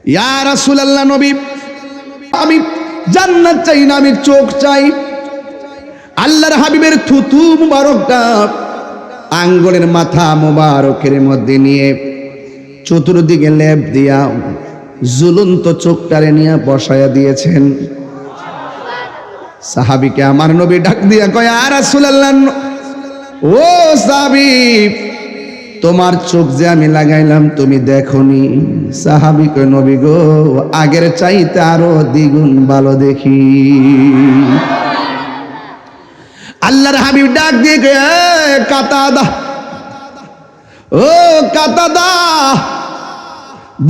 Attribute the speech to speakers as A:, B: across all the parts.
A: ইয়া রাসূলুল্লাহ নবী, আমি জান্নাত চাই না, আমি চোখ চাই। আল্লাহর হাবিবের থুতু মুবারকটা আঙ্গুলের মাথা মুবারকের মধ্যে নিয়ে চতুর্দিকে লেপ দিয়া ঝুলন্ত চোখটারে নিয়ে বসায়া দিয়েছেন। সাহাবীকে আমার নবী ডাক দিয়া কয়, ইয়া রাসূলুল্লাহ, ও সাহাবী, তোমার চোখ যে আমি লাগাইলাম তুমি দেখোনি? সাহাবী কয়, নবী গো, আগের চাইতে আরো দ্বিগুণ ভালো দেখি। আল্লাহর হাবিব ডাক দিয়ে কয়, কাতাদা, ও কাতাদা,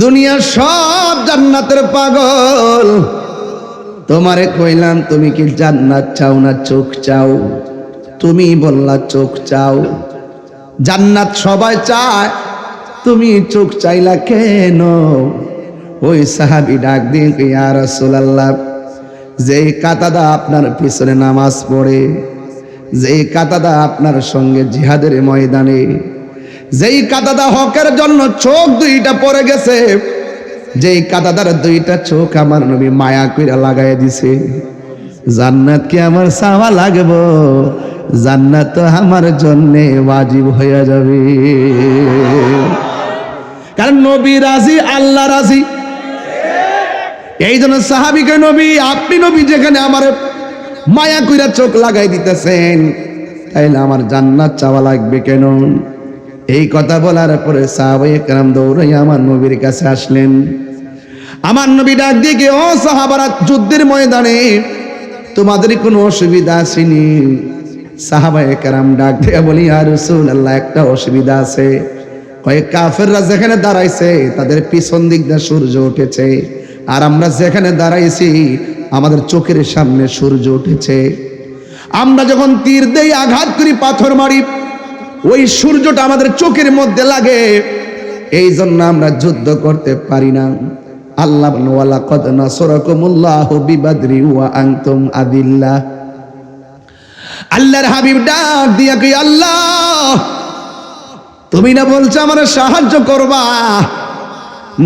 A: দুনিয়ার সব জান্নাতের পাগল, তোমারে কইলাম তুমি কি জান্নাত চাও না চোখ চাও? তুমি বললা চোখ চাও। জান্নাত সবাই চায়, তুমি চোখ চাইলা কেন? ওই সাহাবী ডাক দিয়ে, ইয়া রাসূলুল্লাহ, যেই কাতাদা আপনার পিছনে নামাজ পড়ে, যেই কাতাদা আপনার সঙ্গে জিহাদের ময়দানে, যেই কাতাদা হকের জন্য চোখ দুইটা পড়ে গেছে, যেই কাতাদার দুইটা চোখ আমার নবী মায়া কইরা লাগাইয়া দিছে, জান্নাত কি আমার চাওয়া লাগবো? জান্নাত তো আমার জন্য ওয়াজিব হয়ে যাবে। কারণ নবী রাজি, আল্লাহ রাজি। এই জন্য সাহাবীকে, নবী আপনি নবী যেখানে আমার মায়া কইরা চোখ লাগাই দিতেছেন, তাইলে আমার জান্নাত চাওয়া লাগবে কেন? এই কথা বলার পরে সাহাবায়ে কেরাম দৌড়াইয়া আমার নবীর কাছে আসলেন। আমার নবী ডাক দিয়ে, ও সাহাবারা, যুদ্ধের ময়দানে তোমাদের কোনো অসুবিধা আসেনি? সাহাবায়ে কেরাম ডাক দিয়ে বলি, ইয়া রাসূলুল্লাহ, একটা অসুবিধা আছে। কয়, কাফেররা যেখানে দাঁড়াইছে তাদের পিছন দিক দিয়ে সূর্য উঠেছে, আর আমরা যেখানে দাঁড়াইছি আমাদের চোখের সামনে সূর্য উঠেছে। আমরা যখন তীর দেই, আঘাত করি, পাথর মারি, ওই সূর্যটা আমাদের চোখের মধ্যে লাগে, এই জন্য আমরা যুদ্ধ করতে পারি না। আল্লাহ বলেন, ওয়ালাকাদ নাসরাকুমুল্লাহু বিবাদরি ওয়া আনতুম আদিল্লাহ। আল্লাহর হাবিব ডাক দিয়া কই, আল্লাহ, তুমি না বলছো আমার সাহায্য করবা?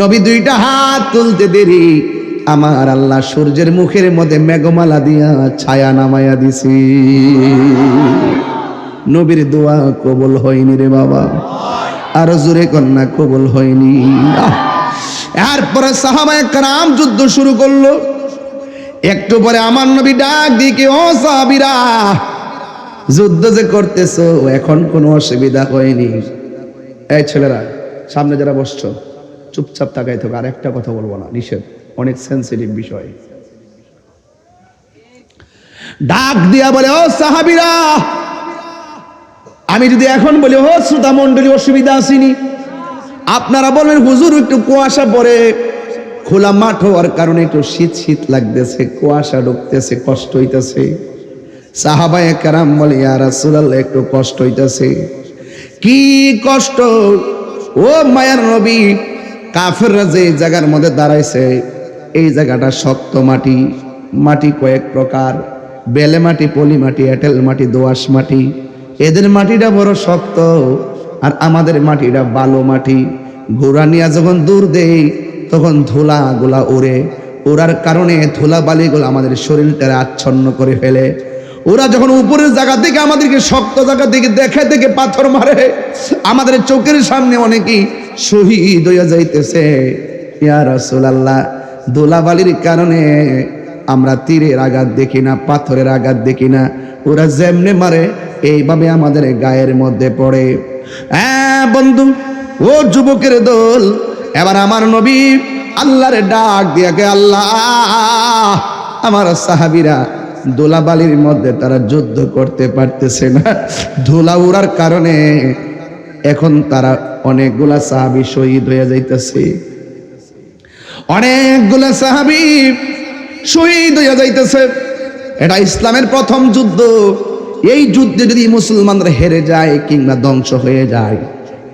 A: নবী দুইটা হাত তুলতে দেরি, আমার আল্লাহ সূর্যের মুখের মধ্যে মেঘমালা দিয়া ছায়া নামাইয়া দিছি। নবীর দোয়া কবুল হয়নি রে বাবা, আর জোরে কন্যা কবুল হয়নি। এরপরে সাহাবায়ে কেরাম যুদ্ধ শুরু করলো। একটু পরে আমার নবী ডাক দিয়ে, ও সাহাবীরা, যুদ্ধ যে করতেছো এখন কোনো অসুবিধা হয়নি? এই ছেলেরা, সামনে যারা বসছো চুপচাপ তাকাই থাকো, আর একটা কথা বলবো না, নিষেধ, অনেক সেন্সিটিভ বিষয়। ডাক দিয়া বলে, ও সাহাবীরা, আমি যদি এখন বলি, ও শ্রোতা মণ্ডলী, অসুবিধা আসেনি? আপনারা বলবেন, হুজুর একটু কুয়াশা পড়ে, খোলা মাঠ হওয়ার কারণে একটু শীত শীত লাগতেছে, কুয়াশা ঢুকতেছে, কষ্ট হইতেছে। সাহাবায়ে কেরাম বলে, ইয়া রাসূলুল্লাহ, একটু কষ্ট হইতেছে। কি কষ্ট? ও মায়ার নবী, কাফেররা যে জায়গার মধ্যে দাঁড়াইছে, এই জায়গাটা শক্ত মাটি, মাটি কয়েক প্রকার, বেলে মাটি, পলি মাটি, এঁটেল মাটি, দোআঁশ মাটি। এদের মাটিটা বড় শক্ত, আর আমাদের মাটিটা বালু মাটি। ঘোড়া নিয়ে যখন দূর দেই তখন ধুলা গুলা উড়ে, ওড়ার কারণে ধুলা বালিগুলো আমাদের শরীরটা আচ্ছন্ন করে ফেলে। ওরা যখন উপরের জায়গা থেকে আমাদেরকে শক্ত জায়গা থেকে দেখে পাথর মারে, আমাদের চোখের সামনে অনেকেই শহীদ হইয়া যাইতেছে। ইয়া রাসূলুল্লাহ, ধুলাবালির কারণে আমরা তীরের আঘাত দেখি না, পাথরের আঘাত দেখি না, ওরা যেমনে মারে এইভাবে আমাদের গায়ের মধ্যে পড়ে। হ্যাঁ বন্ধু, ও যুবকের দল, এবার আমার নবী আল্লাহর ডাক দিয়া কে, আল্লাহ, আমার সাহাবীরা ধুলাবালির মধ্যে তারা যুদ্ধ করতে পারতেছে না, ধুলা উড়ার কারণে এখন তারা অনেকগুলা সাহাবী শহীদ হয়ে যাইতেছে, অনেকগুলা সাহাবী শহীদ হয়ে যাইতেছে। এটা ইসলামের প্রথম যুদ্ধ। এই যুদ্ধে যদি মুসলমানরা হেরে যায় কিংবা ধ্বংস হয়ে যায়,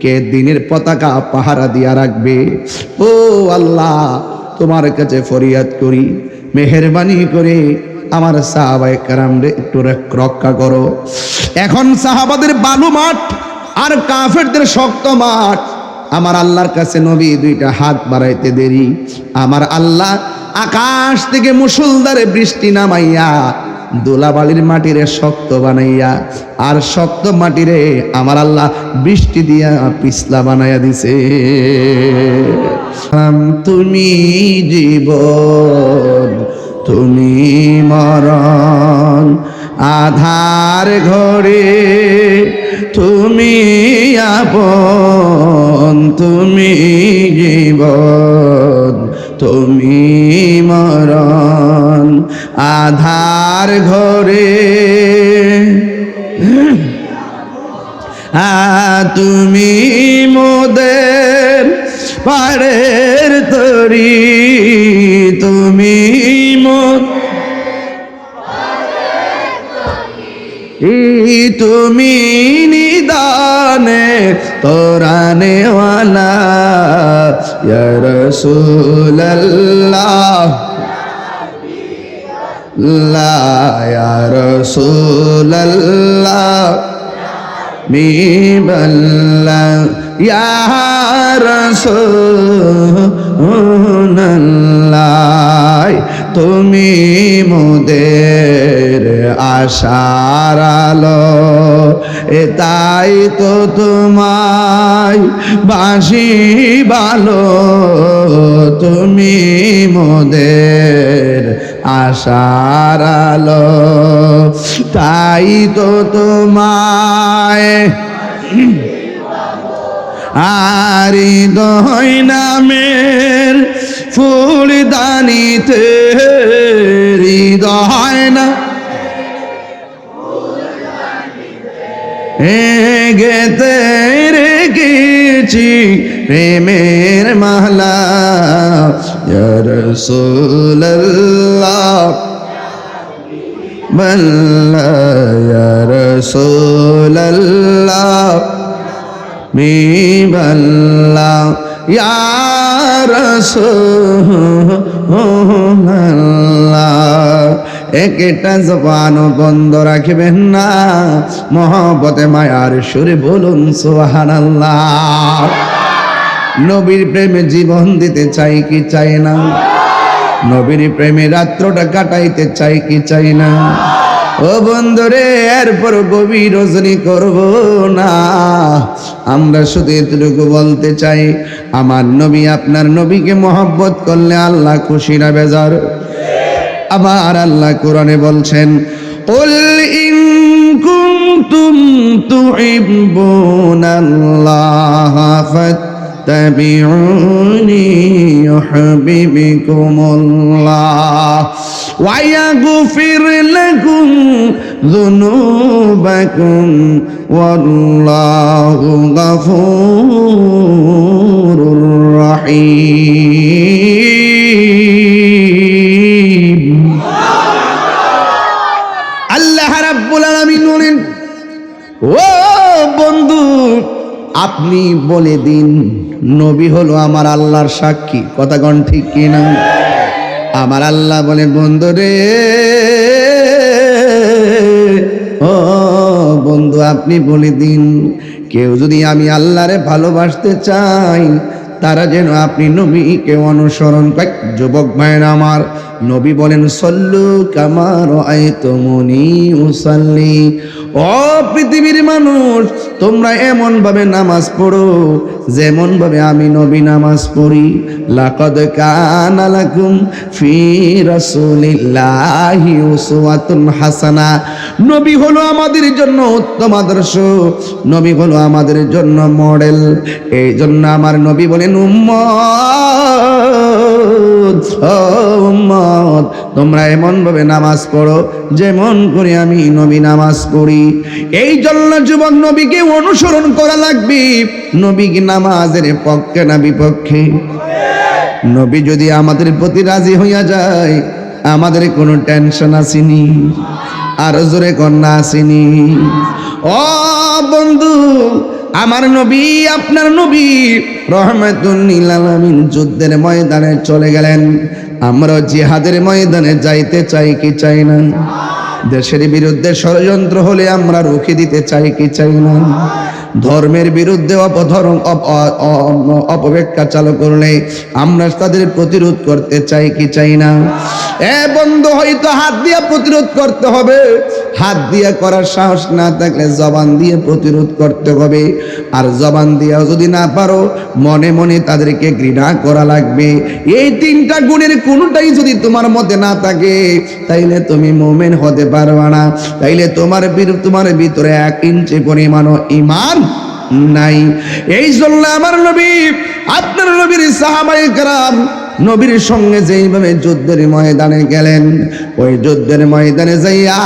A: কে দিনের পতাকা পাহারা দিয়া রাখবে? ও আল্লাহ, তোমার কাছে ফরিয়াদ করি, মেহেরবানি করে আমার সাহাবায়ে কেরামরে একটু রক্ষা করো। এখন সাহাবাদের বালু মাঠ আর কাফেরদের শক্ত মাঠ, আমার আল্লাহর কাছে নবী দুইটা হাত বাড়াইতে দেরি, আমার আল্লাহ আকাশ থেকে মুষলধারে বৃষ্টি নামাইয়া দোলাবালির মাটিরে শক্ত বানাইয়া, আর শক্ত মাটিরে আমার আল্লাহ বৃষ্টি দিয়া পিছলা বানাইয়া দিছে। তুমি জীবন তুমি মরণ, আধার ঘরে তুমি আপন, তুমি জীবন তুমি মরণ, আধার ঘরে তুমি মোদের পাড়ের তরি, তুমি তুমি নিদানে তোরানে ওয়ালা ইয়া রাসূলুল্লাহ লা ইয়া রাসূলুল্লাহ বিবাল্লা ইয়া রাসূলুল্লাহ, তুমি মোদের আশার আলো, এ তাই তো তোমায় বাসি ভালো, তুমি মোদের আশার আলো, তাই তো তোমায় আর হৃদয় নামের ফুলদানিতে, হৃদয় না গেতে রেখেছি প্রেমের মালা, ইয়া রাসূলুল্লাহ বল্লা ইয়া রাসূলুল্লাহ বিবাল্লা ইয়া রাসূলুল্লাহ। একটা জবান বন্ধ রাখবেন না, মহব্বতে মায়ার সুরে বলুন সুবহানাল্লাহ। নবীর প্রেমে জীবন দিতে চাই কি চাই না? নবীর প্রেমে রাত্রটা কাটাইতে চাই কি চাই না? ও বন্ধুরে, এরপর গভীর রজনী করব না, আমরা শুধু এতটুকু বলতে চাই, আমার নবী আপনার নবীকে মহব্বত করলে আল্লাহ খুশি না বেজার? আমার আল্লাহ কোরআনে বলছেন, কুল ইন কুনতুম তুহিব্বুনাল্লাহ ফাত্তাবিউনি ইউহিব্বুকুমুল্লাহ ওয়া ইয়াগফির লাকুম যুনুবাকুম ওয়াল্লাহু গফুরুর রহিম। আল্লাহ রাব্বুল আলামিন বলেন, ও বন্ধু আপনি বলে দিন নবী হলো আমার আল্লাহর সাক্ষী। কথা কোন ঠিক কিনা? আমার আল্লাহ বলে, বন্ধু রে, ও বন্ধু আপনি বলে দিন, কেউ যদি আমি আল্লাহরে ভালোবাসতে চাই, তারা যেন আপনি নবীকে অনুসরণ করে। যুবক ভাইরা আমার, নবী বলেন, সল্লু কামা রাআইতুমুনি উসাল্লি। ও পৃথিবীর মানুষ, তোমরা এমন ভাবে নামাজ পড়ো যেমন ভাবে আমি নবী নামাজ পড়ি। লাকাদ কানা লাকুম ফি রাসূলিল্লাহি উসওয়াতুন হাসানা। নবী হলো আমাদের জন্য উত্তম আদর্শ, নবী হলো আমাদের জন্য মডেল। এই জন্য আমার নবী বলেন, উম্মত ও উম্মত, তোমরা এমন ভাবে নামাজ পড়ো যেমন করে আমি নবী নামাজ পড়ি। এই জন্য যুবক নবীকে অনুসরণ করা লাগবে। নবী কি নামাজের পক্ষে না বিপক্ষে? নবী যদি আমাদের প্রতি রাজি হইয়া যায়, আমাদের কোনো টেনশন আসেনি। আর জোরে কন্যা আসেনি। ও বন্ধু, আমার নবী আপনার নবী রহমাতুল লিল আলামিন যুদ্ধের ময়দানে চলে গেলেন। আমরা জিহাদের ময়দানে যাইতে চাই কি চাই না? দেশের বিরুদ্ধে ষড়যন্ত্র হলে আমরা রুখে দিতে চাই কি চাই না? ধর্মের বিরুদ্ধে অপব্যাখ্যা চালু করলে আমরা তাদের প্রতিরোধ করতে চাই কি চাই না? বন্ধু, হয়তো হাত দিয়ে প্রতিরোধ করতে হবে, হাত দিয়ে করার সাহস না থাকলে জবান দিয়ে প্রতিরোধ করতে হবে। আর জবান দিয়েও যদি না পারো, মনে মনে তাদেরকে ঘৃণা করা লাগবে। এই তিনটা গুণের কোনোটাই যদি তোমার মধ্যে না থাকে, তাইলে তুমি মুমিন হতে পারবে না। তাইলে তোমার ভিতরে 1 ইঞ্চি পরিমাণও ঈমান নাই। এই জন্য আমার নবী, আপনার নবীর সাহাবায়ে কেরাম নবীর সঙ্গে যেইভাবে যুদ্ধের ময়দানে গেলেন, ওই যুদ্ধের ময়দানে যাইয়া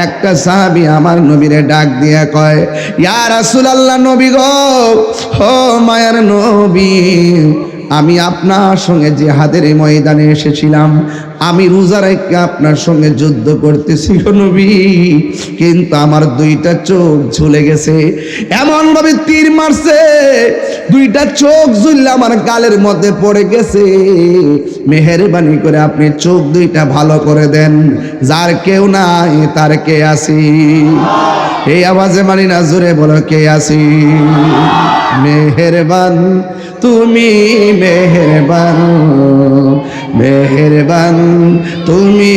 A: একটা সাহাবী আমার নবীরে ডাক দিয়া কয়, ইয়া রাসূলুল্লাহ, নবী গো, ও মায়ার নবী, আমি আপনার সঙ্গে জিহাদের ময়দানে এসেছিলাম, আমি রোজা রেখে আপনার সঙ্গে যুদ্ধ করতেছি গো নবী, কিন্তু আমার 2টা চোখ ঝুলে গেছে। এমন ভাবে তীর মারছে, 2টা চোখ ঝুললে আমার গালের মধ্যে পড়ে গেছে। মেহেরবানি করে আপনি চোখ 2টা ভালো করে দেন, যার কেউ নাই তার কে আসি? এই আওয়াজে মানি না, জোরে বলো কে আসি? মেহেরবান তুমি, মেহেরবান, মেহেরবান তুমি,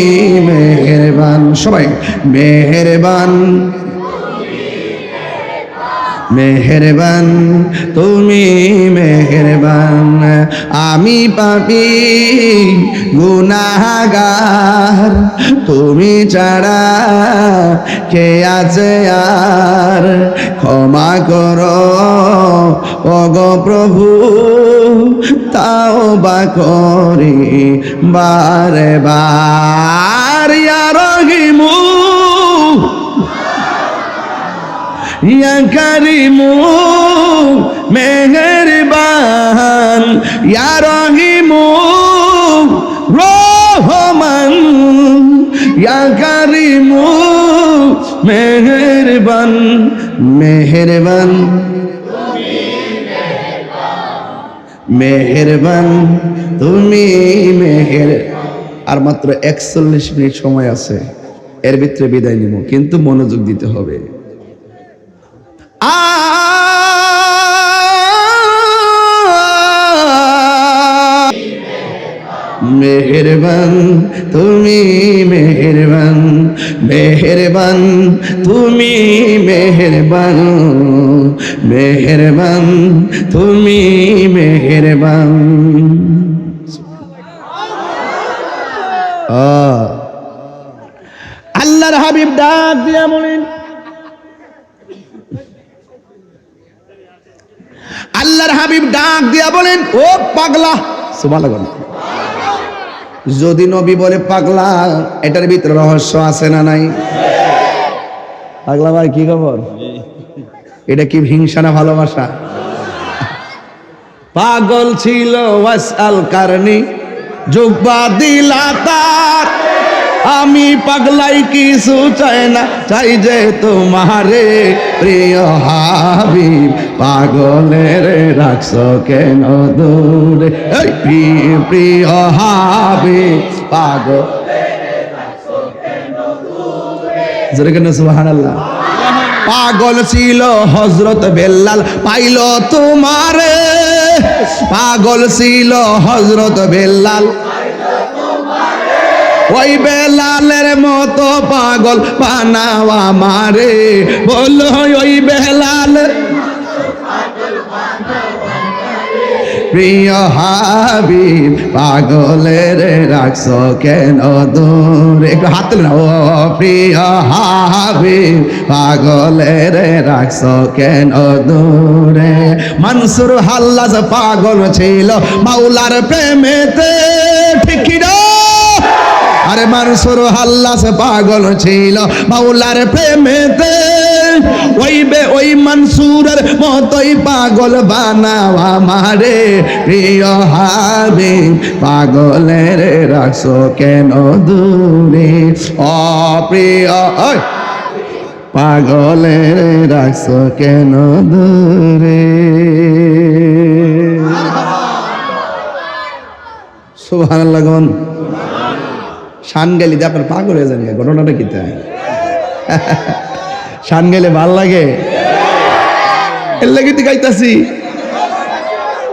A: মেহেরবান, সবাই মেহেরবান, মেহেরবান তুমি, মেহেরবান। আমি পাপী গুনাহগার, তুমি ছাড়া কে আছে আর? ক্ষমা করো ওগো প্রভু, তাওবা করি বারে বার। ইয়া রহিমু ইয়া কারিমু মেহেরবান, ইয়া রহিমু রহমান, ইয়া কারিমু মেহেরবান, মেহেরবান, মেহেরবান তুমি, মেহের। আর মাত্র 41 মিনিট সময় আছে, এর ভিতরে বিদায় নিব, কিন্তু মনোযোগ দিতে হবে। মেহেরবান তুমি, মেহেরবান, মেহেরবান তুমি, মেহেরবান, মেহেরবান তুমি, মেহেরবান। আল্লাহর হাবিব ডাক দিয়া বলেন, আল্লাহর হাবিব ডাক দিয়া বলেন, ও পাগলা। সুবহানাল্লাহ। যদি নবী বলে পাগলা, এটার ভিতরে রহস্য আছে না নাই? পাগলা ভাই কি খবর? এটা কি হিংসা না ভালোবাসা? পাগল ছিল ওয়াসআল কারনি, জুব্বা দিলা তার। আমি পাগলাই কিছু চাই না, চাই যে তোমারে প্রিয় হাবিব। পাগলের রাখছো কেন দূরে, প্রিয় হাবিব, পাগলের রাখছো কেন দূরে। জোরে কেন সুবহানাল্লাহ। পাগল ছিল হযরত বেলাল, পাইল তোমারে। পাগল ছিল হযরত বেলাল, ওই বেলালের মতো পাগল বানাও আমারে। বলো ওই বেলাল, প্রিয় হাবিব, পাগলের রাখছো কেন দূরে। একটু হাত তুলে না। ও প্রিয় হাবিব, পাগলের রাখছো কেন দূরে। মনসুর হাল্লাজ পাগল ছিল মাওলার প্রেমেতে, ঠিক না? আরে মনসুর হাল্লাজ পাগল ছিল মাওলার প্রেমেতে। ওই মনসুরের মতোই পাগল বানাও আমারে। প্রিয় হাবিব, পাগলের রাখছো কেন দূরে। অপ্রিয় পাগলের রাখছো কেন দূরে। সুবহানাল্লাহ। শান গেলি যে আপনার পাগল হয়ে যান, ঘটনাটা কি তাই? শান গেলে ভাল লাগে? এর লেগে তো গাইতাছি।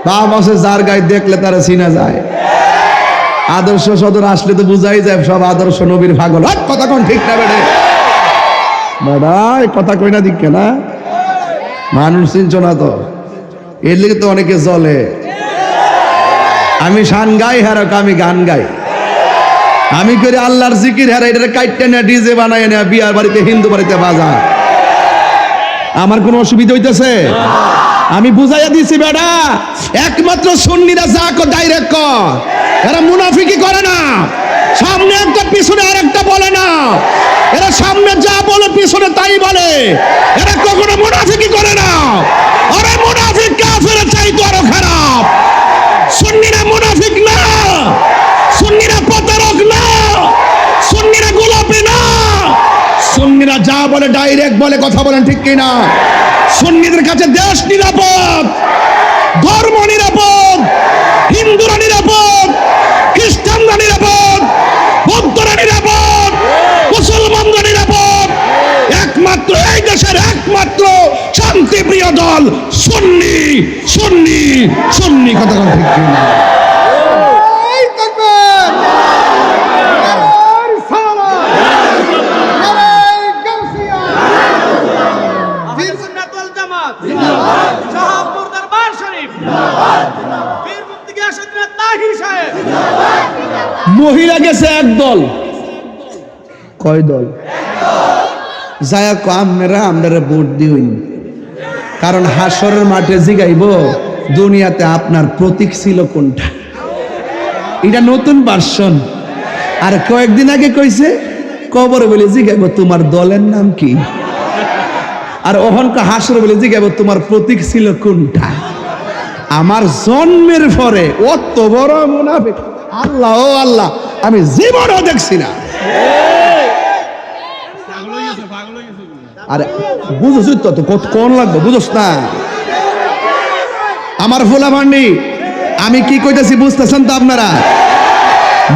A: বাপ আছে যার গায়ে দেখলে তারা চিনা যায়। আদর্শ সদর আসলে তো বুঝাই যায় সব আদর্শ নবীর পাগল। কথা কোন ঠিক না বেড়ে কথা কই না দিকে না মানুষ চিনছ না তো, এর লেগে তো অনেকে চলে। আমি শান গাই হারক, আমি গান গাই, আমি করি আল্লাহর জিকির হারা, এটা কাইটটা না ডিজে বানায় না বিয়ার বাড়িতে হিন্দু বাড়িতে বাজা। আমার কোনো অসুবিধা হইতেছে? আমি বুঝাইয়া দিছি বেটা, একমাত্র সুন্নিরা যা কো ডাইরেক্ট কর, এরা মুনাফিকি করে না। সামনে একটা পিছনে আরেকটা বলে না, এরা সামনে যা বলে পিছনে তাই বলে, এরা কখনো মুনাফিকি করে না। আরে মুনাফিক কাফের চাইতে আরো খারাপ। সুন্নিরা মুনাফিক না, সুন্নিরা প্রতারক না, সুন্নিরা গোলাপি না, সুন্নিরা যা বলে ডাইরেক্ট বলে। কথা বলেন ঠিক কিনা? সুন্নিদের কাছে দেশ নিরাপদ, ধর্ম নিরাপদ, হিন্দুরা নিরাপদ, খ্রিস্টানরা নিরাপদ, বৌদ্ধরা নিরাপদ, মুসলমানরা নিরাপদ। একমাত্র এই দেশের একমাত্র শান্তিপ্রিয় দল সুন্নি, সুন্নি, সুন্নি। কথা বলেন ঠিক কিনা? মহিলা গেছে একদল, কয় দল? যায়া আমরা ভোট দিই, কারণ হাসরের মাঠে জিগাইব দুনিয়াতে আপনার প্রতীক ছিল কোনটা। এটা নতুন ভার্সন। আর কয়েকদিন আগে কইছে কবরে বলে জিগাইব তোমার দলের নাম কি, আর অহংকার হাসরে বলে জিগাইব তোমার প্রতীক ছিল কোনটা। আমার জন্মের পরে অত বড় মুনাফিক আল্লাহ ও আল্লাহ আমি জীবনও দেখছি না। আরে বুঝছ তো কোন লাগবে, বুঝছ না? আমার ফোলা ভান্ডি আমি কি কইতেছি বুঝতেছেন তো আপনারা?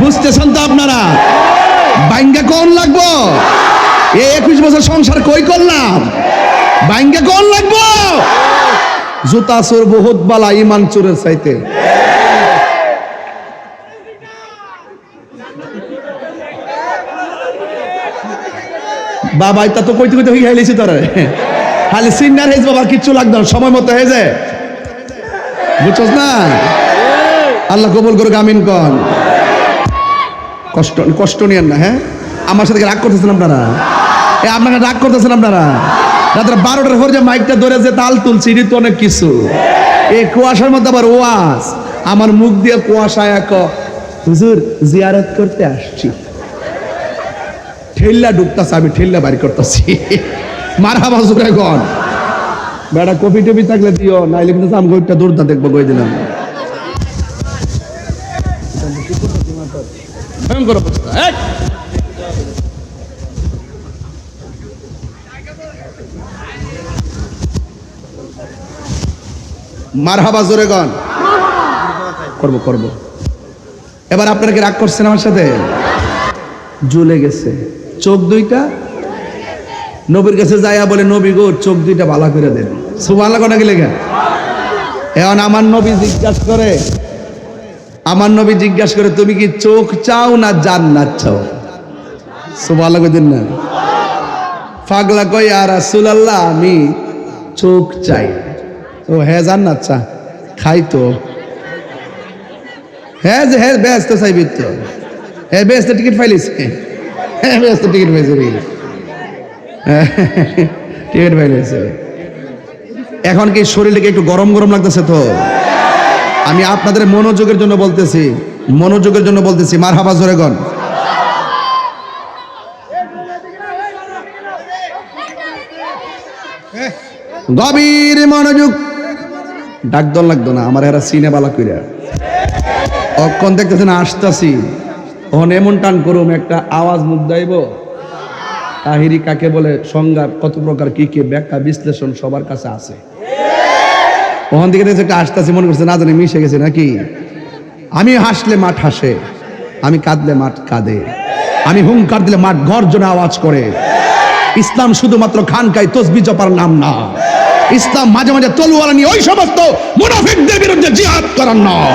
A: বুঝতেছেন তো আপনারা? বাইঙ্গা কোন লাগবো? এই 21 বছর সংসার কই করলাম, বাইঙ্গা কোন লাগবো? জুতা চোর বহুত বালা ইমান চোরের চাইতে। বাবা এটা তো কইতে কইতে হয়ে গেছে তোর, খালি সিনার হয়েছে বাবার কিচ্ছু লাগতো না, সময় মতো হয়ে যায়। বুঝছস না? আল্লাহ কবুল করুক, আমিন কন। কষ্ট কষ্ট নিয়েন না। হ্যাঁ, আমার সাথে রাগ করতেছেন আপনারা? আপনারা রাগ করতেছেন আপনারা? রাত্রে 12টার পর যে মাইকটা ধরে যে তাল তুলছি, এটি তো অনেক কিছু। এই কুয়াশার মধ্যে আবার ওয়াজ, আমার মুখ দিয়ে কুয়াশা এক হুজুর জিয়ারত করতে আসছি, ঠেল্লা ঢুকতেছে, আমি ঠেল্লা বাড়ি করতেছি। মারহাবা জোরে গন। বেটা কপি টপি থাকলে দিও, নাইলে কিন্তু আমি গোটা দূরটা দেখবো, কই দিলাম। ভয়ঙ্কর অবস্থা। মারহাবা জোরে গন। করবো করবো। এবার আপনারা কি রাগ করছেন আমার সাথে? জ্বলে গেছে চোখ দুইটা, নবীর কাছে যাইয়া বলে নবী গো চোখ দুইটা ভালো করে দেন। সুবহানাল্লাহ কোনা কি লেখা? এখন আমার নবী জিজ্ঞাসা করে, আমার নবী জিজ্ঞাসা করে তুমি কি চোখ চাও না জান্নাত চাও? সুবহানাল্লাহ কইতেন না? পাগলা কই আর রাসূলুল্লাহ আমি চোখ চাই। ও হ্যাঁ জান্নাত চা, খাই তো। হ্যাঁ যে হ্যাঁ ব্যস্ত চাইবি তো, হ্যাঁ ব্যস্ত টিকিট পাইলিস, হ্যাঁ ব্যস্ত টিকিট পাইছে, টিকিট পাইলিস। এখন কি শরীরটাকে একটু গরম গরম লাগতেছে তো? আমি আপনাদের মনোযোগের জন্য বলতেছি, মনোযোগের জন্য বলতেছি। মারহাবা জোরে গন। গভীর মনোযোগ। ডাক দল লাগতো না আমার, এরা সিনে বালা কইরা অক্ষণ দেখতেছেন আসতাছি, তখন এমন টান করুম একটা আওয়াজ মুখ দাইব। তাহিরি কাকে বলে, সংজ্ঞা কত প্রকার, কি কি ব্যাখ্যা বিশ্লেষণ সবার কাছে আছে। ওখান থেকে দেখছে একটা আসতাছি, মনে করছে না জানি মিশে গেছে নাকি। আমি হাসলে মাঠ হাসে, আমি কাঁদলে মাঠ কাঁদে, আমি হুঙ্কার দিলে মাঠ গর্জনে আওয়াজ করে। ইসলাম শুধুমাত্র খানকায় তসবিহ জপার নাম না, ইসলাম মাঝে মাঝে তলোয়ার নিয়ে ওই সমস্ত মুনাফিকদের বিরুদ্ধে জিহাদ করার নয়।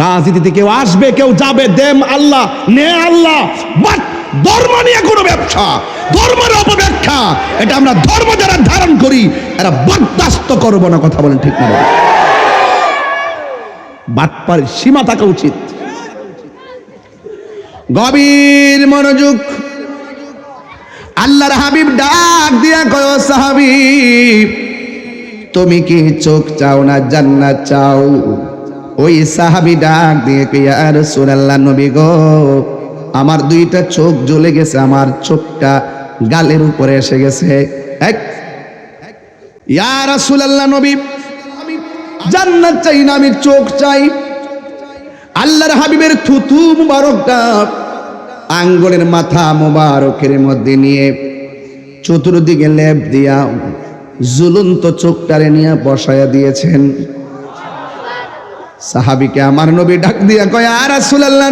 A: রাজনীতিতে কেউ আসবে কেউ যাবে, দেম আল্লাহ নে আল্লাহ, বাট ধর্ম নিয়ে কোনো ব্যবসা, ধর্মের অপব্যাখ্যা, এটা আমরা ধর্ম যারা ধারণ করি এরা বরদাস্ত করব না। কথা বলেন ঠিক না? বাটপার সীমা থাকা উচিত। গভীর মনোযোগ। আল্লাহর হাবিব ডাক দিয়া কয়, সাহাবী তুমি কি চোখ চাও না জান্নাত চাও? ওই সাহাবী ডাক দিয়ে কয়, ইয়া রাসূলুল্লাহ, নবী গো আমার দুইটা চোখ জ্বলে গেছে, আমার চোখটা গালের উপরে এসে গেছে। ইয়া রাসূলুল্লাহ, নবী আমি জান্নাত চাই না, আমি চোখ চাই। আল্লাহর হাবিবের থুতু মুবারকটা আঙ্গুলের মাথা মুবারকের মধ্যে নিয়ে চতুর্দিকে লেপ দিয়া ঝুলন্ত চোখটারে নিয়ে বসায়া দিয়েছেন। সাহাবীকে আমার নবী ডাক দিয়া কয়, ইয়া রাসূলুল্লাহ,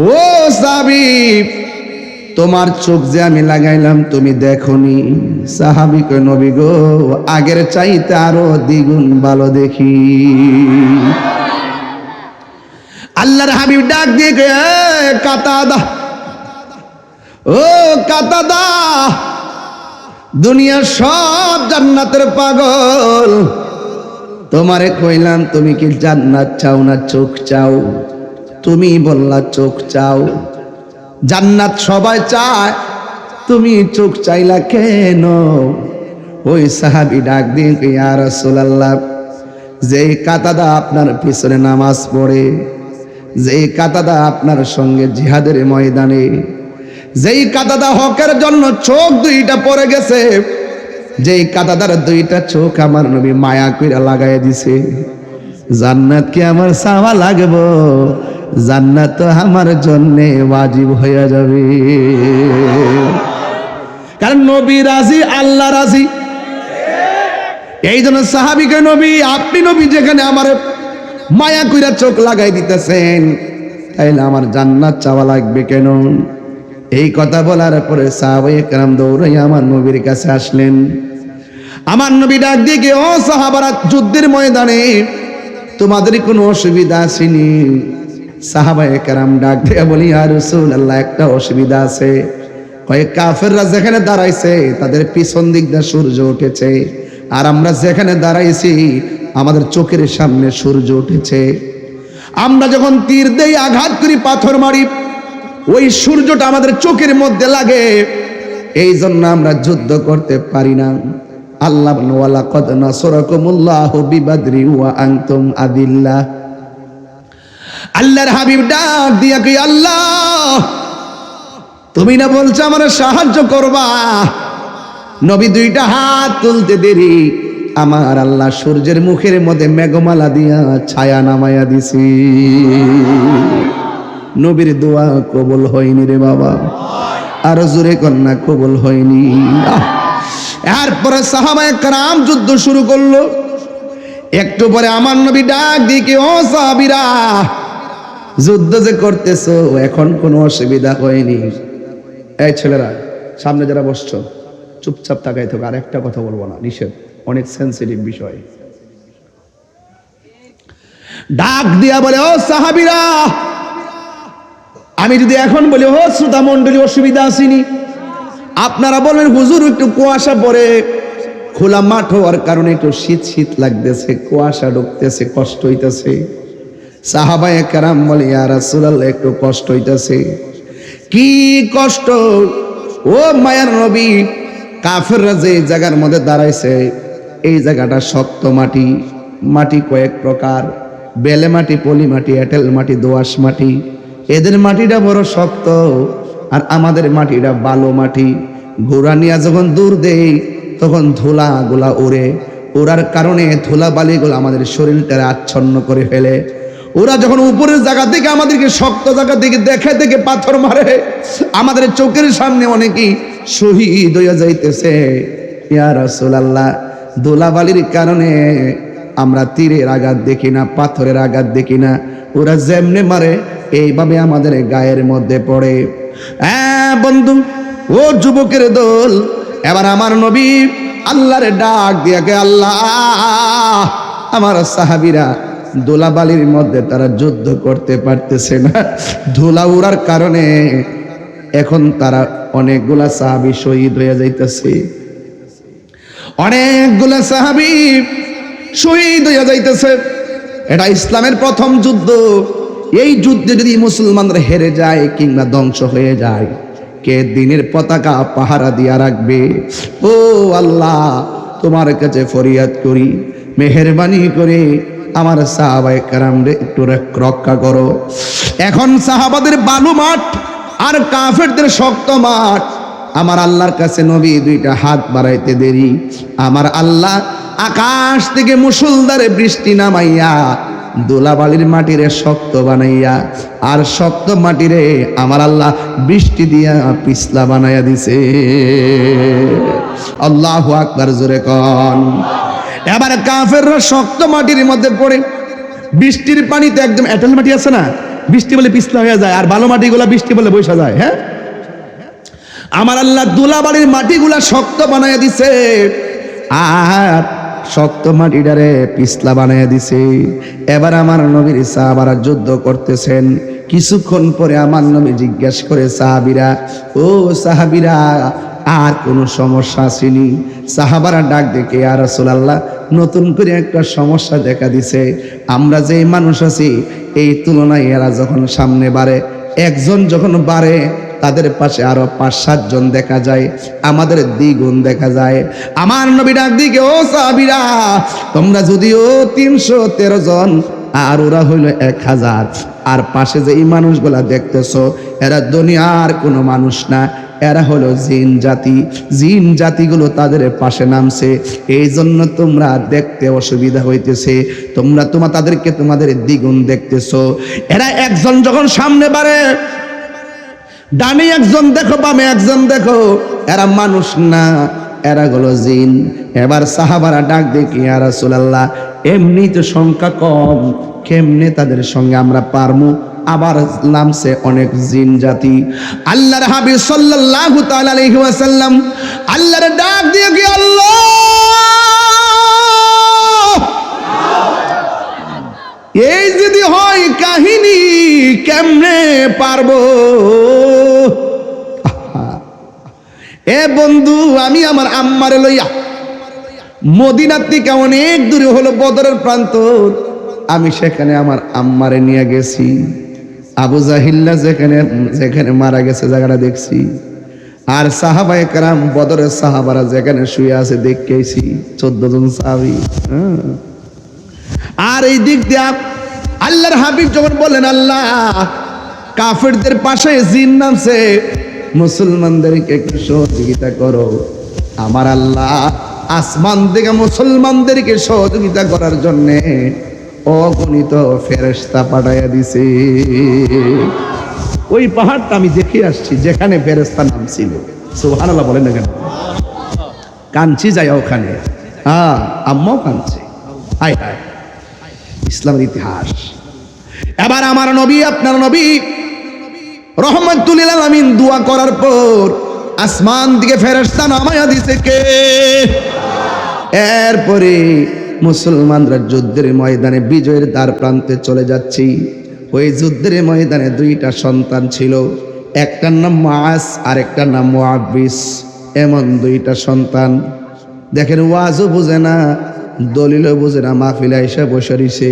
A: ও সাহাবী তোমার চোখ যে আমি লাগাইলাম তুমি দেখোনি? সাহাবী কয়, নবী গো আগের চাইতে আরো দ্বিগুণ ভালো দেখি। আল্লাহর হাবিব ডাক দিয়ে কয়, কাতাদা, ও কাতাদা, দুনিয়ার সব জান্নাতের পাগল, তোমারে কইলাম তুমি কি জান্নাত চাও না চোখ চাও? তুমি বললা চোখ চাও। জান্নাত সবাই চায়, তুমি চোখ চাইলা কেন? ওই সাহাবী ডাক দিয়ে কয়, ইয়া রাসূলুল্লাহ, যে কাতাদা আপনার পিছনে নামাজ পড়ে, যেই কাতাদা আপনার সঙ্গে জিহাদের ময়দানে, যেই কাতাদা হকের জন্য চোখ দুইটা পড়ে গেছে, যেই কাতাদার দুইটা চোখ আমার নবী মায়া কইরা লাগাই দিছে, জান্নাত কি আমার চাওয়া লাগবো? জান্নাত তো আমার জন্য ওয়াজিব হয়ে যাবে। কারণ নবী রাজি, আল্লাহ রাজি। এই জন্য সাহাবীকে, নবী আপনি নবী যেখানে আমার মায়া কইরা চোখ লাগাই দিতেছেন, তাইলে আমার জান্নাত চাওয়া লাগবে কেন? এই কথা বলার পরে সাহাবায়ে কেরাম দৌড়াইয়া আমার নবীর কাছে আসলেন। আমার নবী ডাক দিয়ে, ও সাহাবারা, যুদ্ধের ময়দানে তোমাদের কোনো অসুবিধা আসেনি? সাহাবায়ে কেরাম ডাক দিয়ে বলি, ইয়া রাসূলুল্লাহ, একটা অসুবিধা আছে। কয়েক কাফেররা যেখানে দাঁড়াইছে তাদের পিছন দিক দিয়ে সূর্য উঠেছে, আর আমরা যেখানে দাঁড়াইছি আমাদের চোখের সামনে সূর্য উঠেছে। আমরা যখন তীর দেই, আঘাত করি, পাথর মারি, ওই সূর্যটা আমাদের চোখের মধ্যে লাগে, এই জন্য আমরা যুদ্ধ করতে পারি না। আল্লাহ ওয়ালা কদ নাসরাকুমুল্লাহু বিবাদরি ওয়া আনতুম আদিল্লাহ। আল্লাহর হাবিব ডাক দিয়া কই, আল্লাহ তুমি না বলছো আমার সাহায্য করবা? নবী দুইটা হাত তুলতে দেরি, আমার আল্লাহ সূর্যের মুখের মধ্যে মেঘমালা দিয়া ছায়া নামায়া দিছি। নবীর দোয়া কবুল হয়নি রে বাবা, আর জোরে কন্যা কবুল হয়নি। এরপরে সাহাবায়ে কেরাম যুদ্ধ শুরু করলো। একটু পরে আমার নবী ডাক দিয়ে, ও সাহাবীরা, যুদ্ধ যে করতেছো এখন কোনো অসুবিধা হয়নি? এই ছেলেরা, সামনে যারা বসছো চুপচাপ তাকাই থাকো, আর একটা কথা বলবো না, নিষেধ, অনেক সেন্সিটিভ বিষয়। ডাক দিয়া বলে, ও সাহাবীরা, আমি যদি এখন বলি, ও শ্রোতা মণ্ডলী, অসুবিধা আসেনি? আপনারা বলেন হুজুর একটু কুয়াশা পড়ে, খোলা মাঠ হওয়ার কারণে একটু শীত শীত লাগতেছে, কুয়াশা ঢুকতেছে, কষ্ট হইতেছে। সাহাবায়ে কেরাম বলে, ইয়া রাসূলুল্লাহ, একটু কষ্ট হইতেছে। কি কষ্ট? ও মায়ার নবী, কাফেররা যে জায়গার মধ্যে দাঁড়াইছে এই জায়গাটা শক্ত মাটি, মাটি কয়েক প্রকার, বেলে মাটি, পলি মাটি, এঁটেল মাটি, দোআঁশ মাটি। এদের মাটিটা বড় শক্ত, আর আমাদের মাটিটা বালু মাটি। ঘোড়া নিয়ে যখন দূর দেই তখন ধুলা গুলা উড়ে, ওড়ার কারণে ধুলা বালিগুলো আমাদের শরীরটারে আচ্ছন্ন করে ফেলে। ওরা যখন উপরের জায়গা থেকে আমাদেরকে শক্ত জায়গা থেকে দেখে দেখে পাথর মারে, আমাদের চোখের সামনে অনেকেই শহীদ হয়ে যাইতেছে। ইয়া রাসূলুল্লাহ, ধুলাবালির কারণে আমরা তীরের আঘাত দেখি না, পাথরের আঘাত দেখি না, ওরা যেমনে মারে এইভাবে আমাদের গায়ের মধ্যে পড়ে। হ্যাঁ বন্ধু, ও যুবকের দল, এবার আমার নবী আল্লাহরে ডাক দিয়া কে আল্লাহ, আমার সাহাবীরা ধুলাবালির মধ্যে তারা যুদ্ধ করতে পারতেছে না, ধুলা উড়ার কারণে এখন তারা অনেকগুলা সাহাবী শহীদ হয়ে যাইতেছে, অনেকগুলা সাহাবী শহীদ হয়ে যাইতেছে। এটা ইসলামের প্রথম যুদ্ধ। এই যুদ্ধে যদি মুসলমানরা হেরে যায় কিংবা ধ্বংস হয়ে যায়, কে দিনের পতাকা পাহারা দিয়া রাখবে? ও আল্লাহ, তোমার কাছে ফরিয়াদ করি, মেহেরবানি করে আমার সাহাবায়ে কেরামরে একটু রক্ষা করো। এখন সাহাবাদের বালু মাঠ আর কাফেরদের শক্ত মাঠ। আমার আল্লাহর কাছে নবী দুইটা হাত বাড়াইতে দেরি, আমার আল্লাহ আকাশ থেকে মুষলধারে বৃষ্টি নামাইয়া ধুলাবালির মাটিরে শক্ত বানাইয়া আর শক্ত মাটিরে আমার আল্লাহ বৃষ্টি দিয়া পিছলা বানাইয়া দিছে। আল্লাহু আকবার, জোরে কোন। এবার কাফেররা শক্ত মাটির মধ্যে পড়ে, বৃষ্টির পানিতে একদম এঁটেল মাটি আছে না, বৃষ্টি বলে পিছলা হয়ে যায়, আর ভালো মাটিগুলা বৃষ্টি বলে বসা যায়। হ্যাঁ, আমার আল্লাহ ধুলাবালির মাটিগুলা শক্ত বানাইয়া দিছে আর শক্ত মাটিটারে পিছলা বানাইয়া দিছে। এবার আমার নবীর সাহাবারা যুদ্ধ করতেছেন। কিছুক্ষণ পরে আমার নবী জিজ্ঞেস করে, সাহাবীরা, ও সাহাবীরা, আর কোনো সমস্যা আসেনি? সাহাবারা ডাক দেখে, ইয়া রাসূলুল্লাহ, নতুন করে একটা সমস্যা দেখা দিছে। আমরা যে মানুষ আছি এই তুলনায় এরা যখন সামনে বাড়ে, একজন যখন বাড়ে তাদের পাশে আরো 5-7 জন দেখা যায়, আমাদের দ্বিগুণ দেখা যায়। আমার নবী ডাক দিকে, ও সাহাবীরা, তোমরা যদিও 313 জন আর ওরা হইল 1000, আর পাশে যে এই মানুষগুলা দেখতেছো এরা দুনিয়ার কোনো মানুষ না, এরা হলো জিন জাতি। জিন জাতিগুলো তাদের পাশে নামছে, এই জন্য তোমরা দেখতে অসুবিধা হইতেছে, তোমরা তাদেরকে তোমাদের দ্বিগুণ দেখতেছো। এরা একজন যখন সামনে বাড়ে, ডানে একজন দেখো, বামে একজন দেখো, এরা মানুষ না, এরা হলো জিন। এবার সাহাবারা ডাক দেখি, ইয়া রাসূলুল্লাহ, এমনি তো সংখ্যা কম, কেমনে তাদের সঙ্গে আমরা পারমু? আবার নামছে অনেক জিন জাতি। আল্লাহর হাবিব সাল্লাল্লাহু তাআলা আলাইহি ওয়াসাল্লাম আল্লাহর ডাক দিয়ে কি, আল্লাহ, এই যদি হয় কাহিনী, কেমনে পারবো? এ বন্ধু, আমি আমার আম্মারে লইয়া মদিনার থেকে অনেক দূরে হলো বদরের প্রান্ত, আমি সেখানে আমার আম্মারে নিয়ে গেছি। আবু জাহিল্লা যেখানে মারা গেছে জায়গাটা দেখছি, আর সাহাবায়ে কেরাম বদরের সাহাবারা যেখানে শুয়ে আছে দেখেছি, 14 জন সাহাবী। আর এই দিক দিয়ে আল্লাহর হাবিব যখন বলেন, আল্লাহ, কাফেরদের পাশে জিন নামছে, মুসলমানদেরকে একটু সহযোগিতা করো, আমার আল্লাহ আসমান থেকে মুসলমানদেরকে সহযোগিতা করার জন্য অগণিত ফেরেশতা পাঠাইয়া দিছে। ওই পাহাড়টা আমি দেখে আসছি যেখানে ফেরেশতা নামছিল। সুবহানাল্লাহ বলেন না কেন? কাঞ্চি যায় ওখানে, হ্যাঁ, আম্মাও কাঞ্চি। হায় হায়, ইসলামের ইতিহাস। এবার আমার নবী, আপনার নবী রহমাতুল লিল আলামিন দোয়া করার পর আসমান থেকে ফেরেশতা নামায়া দিছে কে? এরপরে মুসলমানরা যুদ্ধের ময়দানে বিজয়ের দ্বার প্রান্তে চলে যাচ্ছি। ওই যুদ্ধের ময়দানে 2টা সন্তান ছিল, একটার নাম মুআজ আর একটার নাম মুআব্বিস। এমন 2টা সন্তান, দেখেন, ওয়াজও বুঝে না, দলিলও বুঝে না, মাহফিলে এসে বসে রইছে।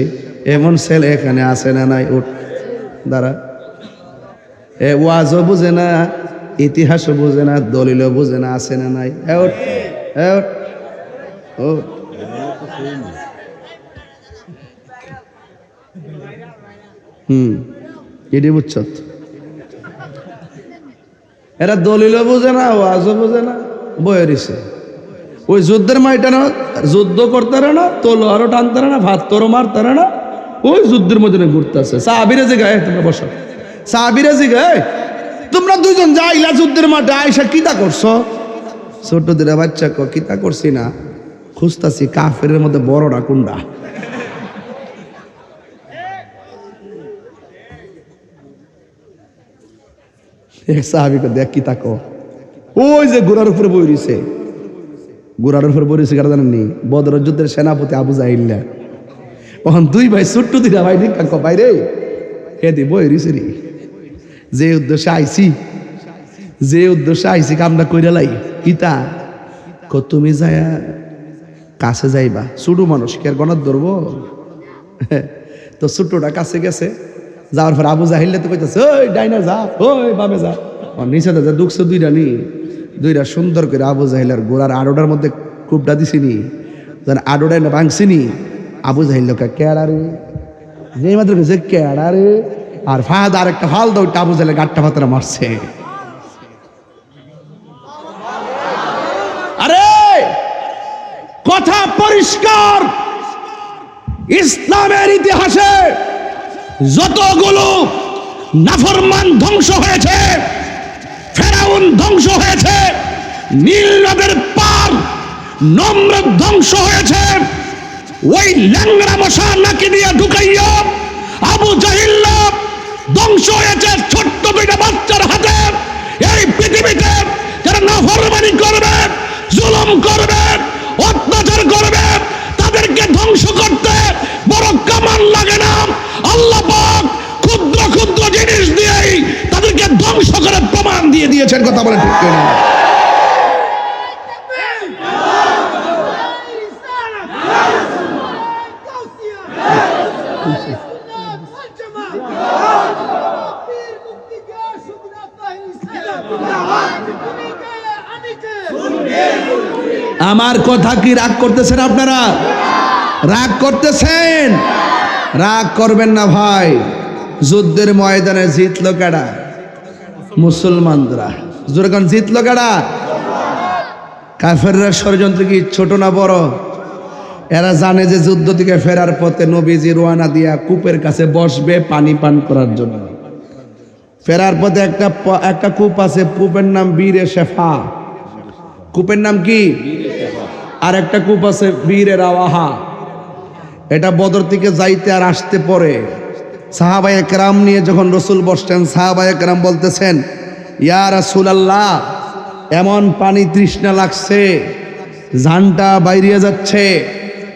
A: এমন ছেলে এখানে আছে না নাই? উঠ, দাঁড়া। ওয়াজও বুঝে না, ইতিহাসও বুঝে না, দলিলও বুঝে না, আছে না নাই? উঠ, উঠ, উঠ। এটি বুঝছ? এরা দলিলও বুঝে না, ওয়াজও বুঝে না, বয়ে রইছে। ওই যুদ্ধের ময়দানে যুদ্ধ করতে না, তলোয়ারও টানতে না, ভাত তোরও মারতে না, ওই যুদ্ধের মধ্যে ঘুরতেছে। সাহাবীরা যে গায়ে, তোমরা বসো, সাহাবীরা যে গায়ে, তোমরা 2 জন যাইলা যুদ্ধের মাঠে, আয়সা কিতা করছো? ছোট দিরা বাচ্চা কিতা করছি না, খুঁজতাছি কাফেরের মধ্যে বড়টা কোনটা। এক সাহাবীকে দেখ, কিতা কো, ওই যে ঘোড়ার উপরে বই রইছে, গোড়ার উপর বরিছে কারা জানেননি? বদর যুদ্ধের সেনাপতি আবু জাহিল্লা। তখন দুই ভাই ছোট্ট দুইটা ভাই নিকা বাইরে হে দি বই রিসেরি যে উদ্দেশ্যে আইছি কামটা কইরা লাই কিতা তুমি যায়া কাছে যাইবা, ছোটো মানুষ কে আর গণত ধরবো? তো ছোট্টটা কাছে গেছে, যাওয়ার পর আবু জাহিল্লা তো কইতেছে ওই ডাইনা যা, ওই বামে যা। নিচে যা দুঃখছে দুইটা সুন্দর করে আবু জাহিলার গোড়ার আড়োটার মধ্যে কূপটা দিছিনি, আড়োটায় না ভাঙছিনি। আবু জাহিল্লা কেড়ারে যে মাত্র গেছে কেড়ারে, আর ফাহাদ আর একটা হাল দৌড়টা আবু জাহিলের গাট্টা ফাতারা মারছে। আরে কথা পরিষ্কার, ইসলামের ইতিহাসে যতগুলো নাফরমান ধ্বংস হয়েছে, ফেরাউন ধ্বংস হয়েছে, নীল নদের পার নমরুদ ধ্বংস হয়েছে, ওই ল্যাংড়া মশা নাকি দিয়ে ঢুকাইয়া আবু জাহিল ধ্বংস হয়েছে ছোট্ট দুইটা বাচ্চার হাতে। এই পৃথিবীতে যারা নাফরমানি করবে, জুলুম করবে, অত্যাচার করবে, তাদেরকে ধ্বংস করতে বড় কামান লাগে না। আল্লাহ পাক ক্ষুদ্র ক্ষুদ্র জিনিস দিয়েই তাদেরকে ধ্বংস করে প্রমাণ দিয়ে দিয়েছেন। কথা বলে ঠিক কিনা? আমার কথা কি রাগ করতেছেন আপনারা? রাগ করতেছেন? রাগ করবেন না ভাই। যুদ্ধের ময়দানে জিতলো কারা? মুসলমানরা। যখন জিতলো কারা? কাফেররা। ষড়যন্ত্র কি ছোট না বড়? এরা জানে যে যুদ্ধ থেকে ফেরার পথে নবীজি রওনা দিয়া কূপের কাছে বসবে পানি পান করার জন্য। ফেরার পথে একটা কূপ আছে, কূপের নাম বীরে শেফা। কূপের নাম কি? আর একটা কূপ আছে বীরে রাওয়াহা। এটা বদর থেকে যাইতে আর আসতে পরে সাহাবায়ে কেরাম নিয়ে যখন রসুল বসতেন, সাহাবায়ে কেরাম বলতেছেন ইয়া রাসূলুল্লাহ, এমন পানি তৃষ্ণা লাগছে, জানটা বাইরে যাচ্ছে।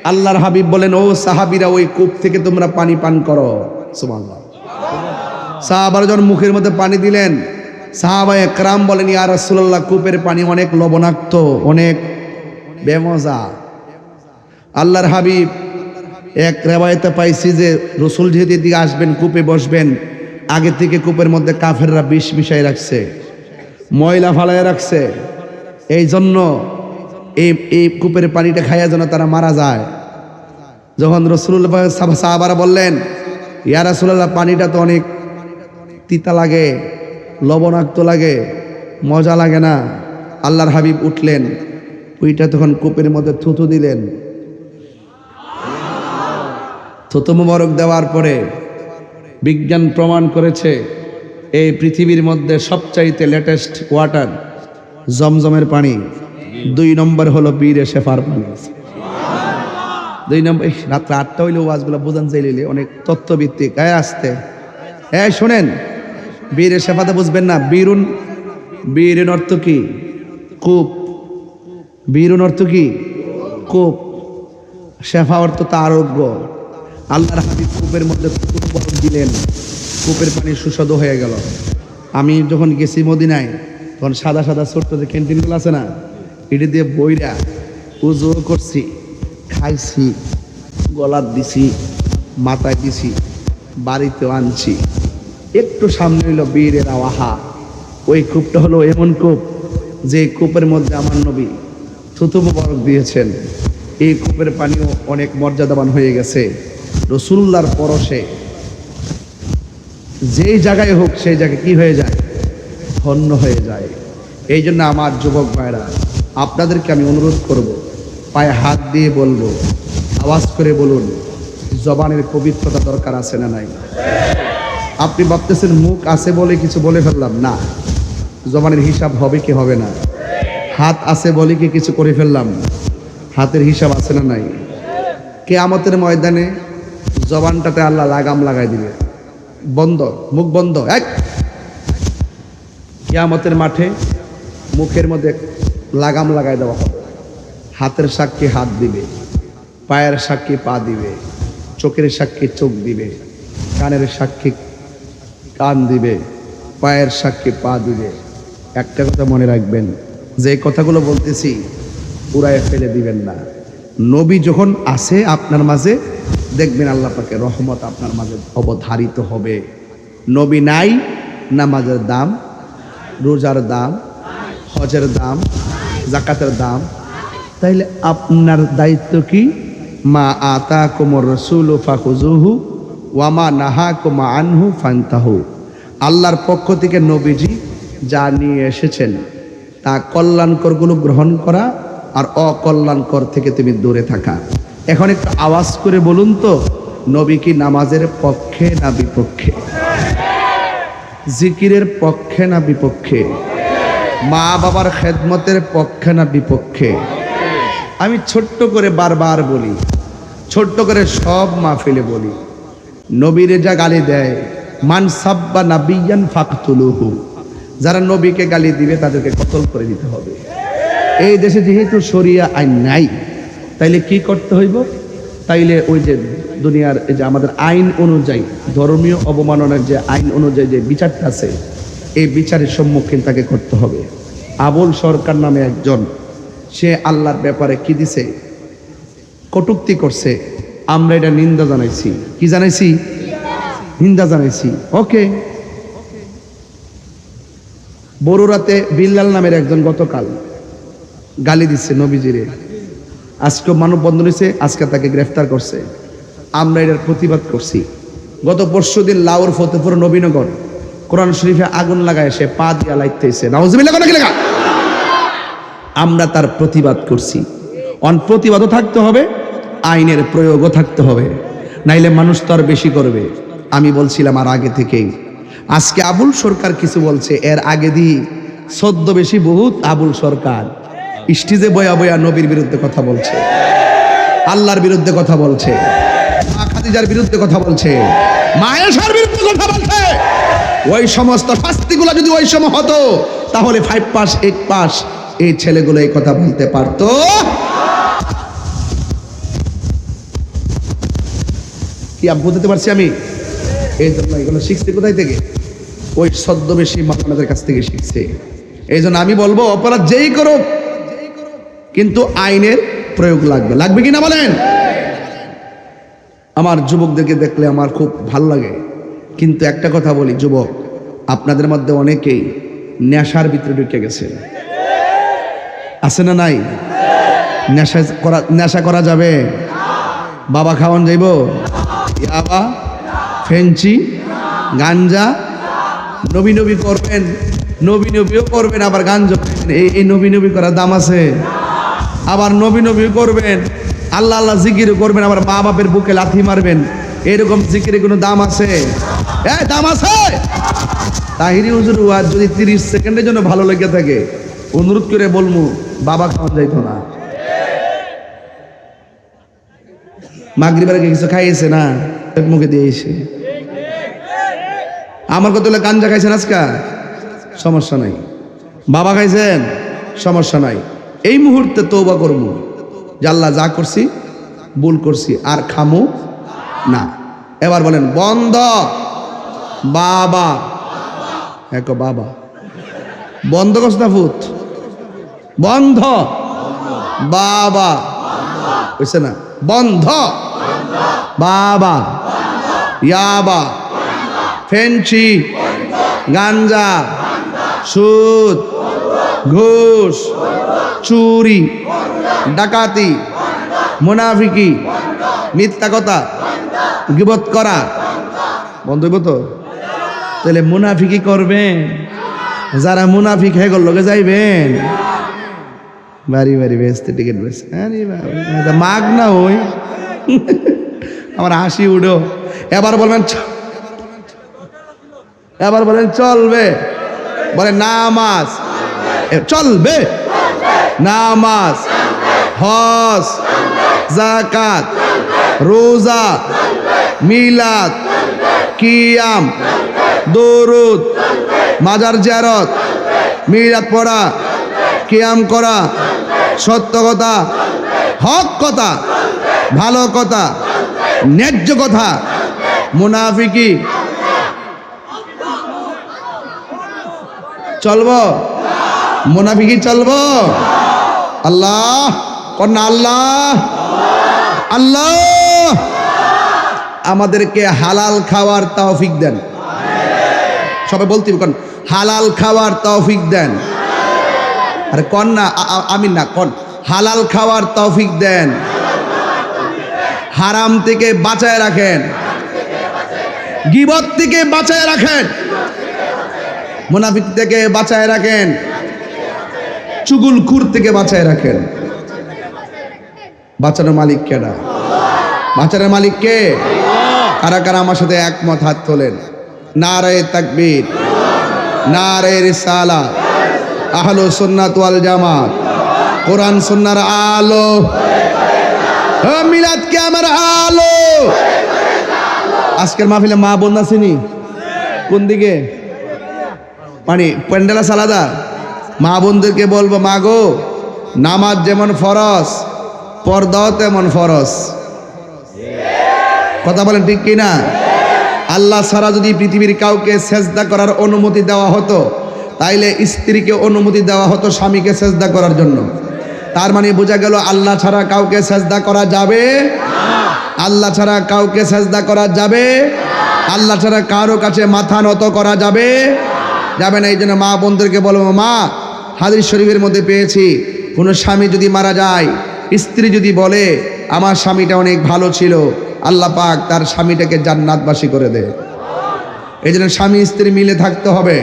A: আল্লাহর হাবিব বলেন ও সাহাবীরা, ওই কূপ থেকে তোমরা পানি পান করো। সুবহানাল্লাহ। সাহাবারা যখন মুখের মধ্যে পানি দিলেন, সাহাবায়ে কেরাম বলেন ইয়া রাসূলুল্লাহ, কূপের পানি অনেক লবণাক্ত, অনেক বেমজা। আল্লাহর হাবিব এক রেওয়ায়েতে পাইছি যে রসুল যেহেতু এদিকে আসবেন, কূপে বসবেন, আগে থেকে কূপের মধ্যে কাফেররা বিষ মিশাই রাখছে, ময়লা ফালাই রাখছে। এই জন্য এই কূপের পানিটা খাইয়া যেন তারা মারা যায়। যখন রাসূলুল্লাহ সাহাবারা বললেন ইয়া রাসূলুল্লাহ, পানিটা তো অনেক তিতা লাগে, লবণাক্ত লাগে, মজা লাগে না। আল্লাহর হাবিব উঠলেন, ওইটা তখন কূপের মধ্যে থুতু দিলেন। থুতু মুবারক দেওয়ার পরে বিজ্ঞান প্রমাণ করেছে এই পৃথিবীর মধ্যে সবচাইতে লেটেস্ট ওয়াটার জমজমের পানি। 2 নম্বর হলো বীরে শেফার পানি। 2 নম্বর। রাত্রে 8টা হইলে ওয়াজগুলো বোঝান চাইলে অনেক তত্ত্বভিত্তিক। আসতে শোনেন, বীরে শেফাতে বুঝবেন না। বীরুন অর্থ কি? কূপ। বীরুন অর্থ কি? কূপ। শেফা অর্থ তা আরোগ্য। আল্লাহর হাবিব কূপের মধ্যে দিলেন, কূপের পানি সুস্বাদু হয়ে গেল। আমি যখন গেছি মদিনায়, তখন সাদা সাদা ছোট্ট যে ক্যান্টিনগুলো আছে না, এটি দিয়ে বইরা উজু করছি, খাইছি, গলার দিছি, মাথায় দিছি, বাড়িতেও আনছি। একটু সামনে হইল বীরে রাওয়াহা। ওই কূপটা হলো এমন কূপ যে কূপের মধ্যে আমার নবী থুতু মুবারক দিয়েছেন। এই কূপের পানিও অনেক মর্যাদাবান হয়ে গেছে। রাসূলুল্লাহর পরশে যেই জায়গায় হোক সেই জায়গায় কি হয়ে যায়? ধন্য হয়ে যায়। এই জন্য আমার যুবক ভাইরা, আপনাদেরকে আমি অনুরোধ করব, পায়ে হাত দিয়ে বলবো, আওয়াজ করে বলুন, জবানের পবিত্রতা দরকার আছে না নাই? আপনি ভাবতেছেন মুখ আছে বলে কিছু বলে ফেললাম না, জবানের হিসাব হবে কি হবে না? হাত আছে বলে কি কিছু করে ফেললাম, হাতের হিসাব আছে না নাই? কিয়ামতের ময়দানে জবানটাতে আল্লাহ লাগাম লাগাই দিবে, বন্ধ, মুখ বন্ধ। কিয়ামতের মাঠে মুখের মধ্যে লাগাম লাগাই দেওয়া হবে। হাতের সাক্ষী হাত দিবে, পায়ের সাক্ষী পা দিবে, চোখের সাক্ষী চোখ দিবে, কানের সাক্ষী কান দিবে, পায়ের সাক্ষী পা দিবে। একটা কথা মনে রাখবেন, যে কথাগুলো বলতেছি পুরায় ফেলে দিবেন না। নবী যখন আসে আপনার মাঝে, দেখবেন আল্লাহ পাকের রহমত আপনার মাঝে অবধারিত হবে। নবী নাই, নামাজের দাম, রোজার দাম, হজের দাম, যাকাতের দাম। তাইলে আপনার দায়িত্ব কি? মা আতাকুমুর রাসূলু ফাখুযুহু ওয়া মা নাহাকুম আনহু ফান্তাহু। আল্লাহর পক্ষ থেকে নবীজি যা নিয়ে এসেছেন তা কল্যাণকরগুলো গ্রহণ করা, আর অকল্যাণকর থেকে তুমি দূরে থাকা। এখন একটু আওয়াজ করে বলুন তো, নবী কি নামাজের পক্ষে না বিপক্ষে? জিকিরের পক্ষে না বিপক্ষে? মা বাবার খেদমতের পক্ষে না বিপক্ষে? আমি ছোট্ট করে বারবার বলি, ছোট্ট করে সব মাহফিলে বলি, নবীরে যা গালি দেয়, মান সাব্বা নাবিয়ান ফাকতুলুহু, যারা নবীকে গালি দিবে তাদেরকে কতল করে দিতে হবে। এই দেশে যেহেতু শরিয়া আইন নাই, তাইলে কি করতে হইব? তাইলে ওই যে দুনিয়ার এই যে আমাদের আইন অনুযায়ী, ধর্মীয় অবমাননার যে আইন অনুযায়ী যে বিচারটা আছে, এই বিচারের সম্মুখীন তাকে করতে হবে। আবুল সরকার নামে একজন, সে আল্লাহর ব্যাপারে কি দিছে, কটূক্তি করছে, আমরা এটা নিন্দা জানাইছি। কি জানাইছি? নিন্দা জানাইছি। ওকে। বড়ুরাতে বিল্লাল নামের একজন গতকাল গালি দিচ্ছে নবীজিরে, আজকে মানববন্ধন হয়েছে, আজকে তাকে গ্রেফতার করছে। আমরা এটার প্রতিবাদ করছি। গত পরশুদিন লাউর ফতেপুর নবীনগর কোরআন শরীফে আগুন লাগায় সে পা দিয়া লাইতেছে, নাউজুবিল্লাহ কোন কি লাগা, আমরা তার প্রতিবাদ করছি। প্রতিবাদও থাকতে হবে, আইনের প্রয়োগও থাকতে হবে, নাইলে মানুষ তো আর বেশি করবে। আমি বলছিলাম আর আগে থেকেই, আজকে আবুল সরকার কিছু বলছে, এর আগে দিয়ে সদ্য বেশি বহুত আবুল সরকার স্টেজে বয়া বয়া নবীর বিরুদ্ধে কথা বলছে, আল্লাহর বিরুদ্ধে কথা বলছে, মা খাদিজার বিরুদ্ধে কথা বলছে, মা আয়েশার বিরুদ্ধে কথা বলছে। ওই সমস্ত শাস্তিগুলো যদি ওই সময় হতো, তাহলে 5 পাস 8 পাস এই ছেলেগুলো এই কথা বলতে পারতো। কি বুঝতে পারছি আমি? এই জন্য এগুলো শিখছে কোথায় থেকে? ওই ছদ্মবেশী মাওলানাদের কাছ থেকে শিখছে। এই জন্য আমি বলবো, অপরাধ যেই করো, কিন্তু আইনের প্রয়োগ লাগবে। লাগবে কিনা বলেন? আমার যুবকদেরকে দেখলে আমার খুব ভালো লাগে, কিন্তু একটা কথা বলি, যুবক আপনাদের মধ্যে অনেকেই নেশার ভিতরে ঢুকে গেছে, আছে না নাই? নেশা করা যাবে? বাবা খাওয়ান যাইব? ইয়াবা, ফেঞ্চি, গাঞ্জা, নবী নবী করবেন, নবী নবীও করবেন, আবার গাঞ্জা এই নবী নবী করার দাম আছে? আবার নবী নবী করবেন, আল্লাহ আল্লাহ জিকিরও করবেন, আবার মা বাপের বুকে লাথি মারবেন, এরকম জিকিরে কোনো দাম আছে? দাম আছে? তাহিরি হুজুর ওয়াজ যদি 30 সেকেন্ডের জন্য ভালো লেগে থাকে, অনুরোধ করে বলবো, বাবা খাওয়া যাইতো না। মাগরিবের আগে কিছু খাইয়েছে না, মুখে দিয়েছে। আমার কত গাঞ্জা খাইছেন আজকা, সমস্যা নাই। বাবা খাইছেন, সমস্যা নাই। এই মুহূর্তে তওবা করবো, আল্লাহ যা করছি ভুল করছি, আর খামু না। এবার বলেন বন্ধ। বাবা এক বাবা বন্ধ করছ না ফুত, বন্ধ। বাবা বুঝছে না? বন্ধ। বাবা, ইয়াবা, ফেঞ্চি, গাঞ্জা, সুদ, ঘুষ, চুরি, ডাকাতি, মুনাফিকি, মিথ্যা কথা, গীবত করা বন্ধ হইব তো? তাহলে মুনাফিকি করবেন, যারা মুনাফিক হয়ে গেল লগে যাইবেন, বাড়ি বাড়ি বেচতে টিকিট বেচতে, আরে বাবা মাগ না ওই আমার হাসি উঠো। এবার বলবেন, এবার বলেন চলবে, বলে নামাজ চলবে, নামাজ, হজ, যাকাত, রোজা, মিলাদ, কিয়াম, দরুদ, মাজার জিয়ারত, মিলাদ পড়া, কিয়াম করা, সত্য কথা, হক কথা, ভালো কথা, ন্যায্য কথা। মুনাফিকি চলবো? মুনাফিকি চলবো? আল্লাহ কন্যা, আল্লাহ আল্লাহ আমাদেরকে হালাল খাওয়ার তৌফিক দেন। সবাই বলতে কোন হালাল খাওয়ার তৌফিক দেন। আরে কোন না, আমিন না, কোন হালাল খাওয়ার তৌফিক দেন। হারাম থেকে বাঁচায় রাখেন, গীবত থেকে বাঁচায় রাখেন, মুনাফিক থেকে বাঁচায় রাখেন, চুগুলখুর থেকে বাঁচায় রাখেন। বাঁচানোর মালিক কেডা? বাঁচানোর মালিক কে? কারা কারা আমার সাথে একমত হাত তোলেন? নারে তাকবীর, নারে রিসালাত, আহলু সুন্নাত ওয়াল জামাত, কোরআন সুন্নাহর আলো, মিলাদ কে আমার আলো। আজকের মাহফিলে মা বোন আসেনি? কোন দিকে? মানে প্যান্ডেলা সালাদা। মা বোনদেরকে বলবো, মা গো, নামাজ যেমন ফরজ, পর্দাও তেমন ফরজ। কথা বলেন ঠিক কি না? আল্লাহ ছাড়া যদি পৃথিবীর কাউকে সেজদা করার অনুমতি দেওয়া হতো, তাইলে স্ত্রীকে অনুমতি দেওয়া হতো স্বামীকে সেজদা করার জন্য। তার মানে বোঝা গেল আল্লাহ ছাড়া কাউকে সেজদা করা যাবে? আল্লাহ ছাড়া কাউকে সেজদা করা যাবে? আল্লাহ ছাড়া কারো কাছে মাথা নত করা যাবে? যাবে না। এই জন্য মা বোনদেরকে বলবো, মা, হাদিস শরীফের মধ্যে পেয়েছি, কোনো স্বামী যদি মারা যায়, স্ত্রী যদি বলে আমার স্বামীটা অনেক ভালো ছিল, আল্লাহ পাক তার স্বামীটাকে জান্নাতবাসী করে দেয়। এই জন্য স্বামী স্ত্রী মিলে থাকতে হবে,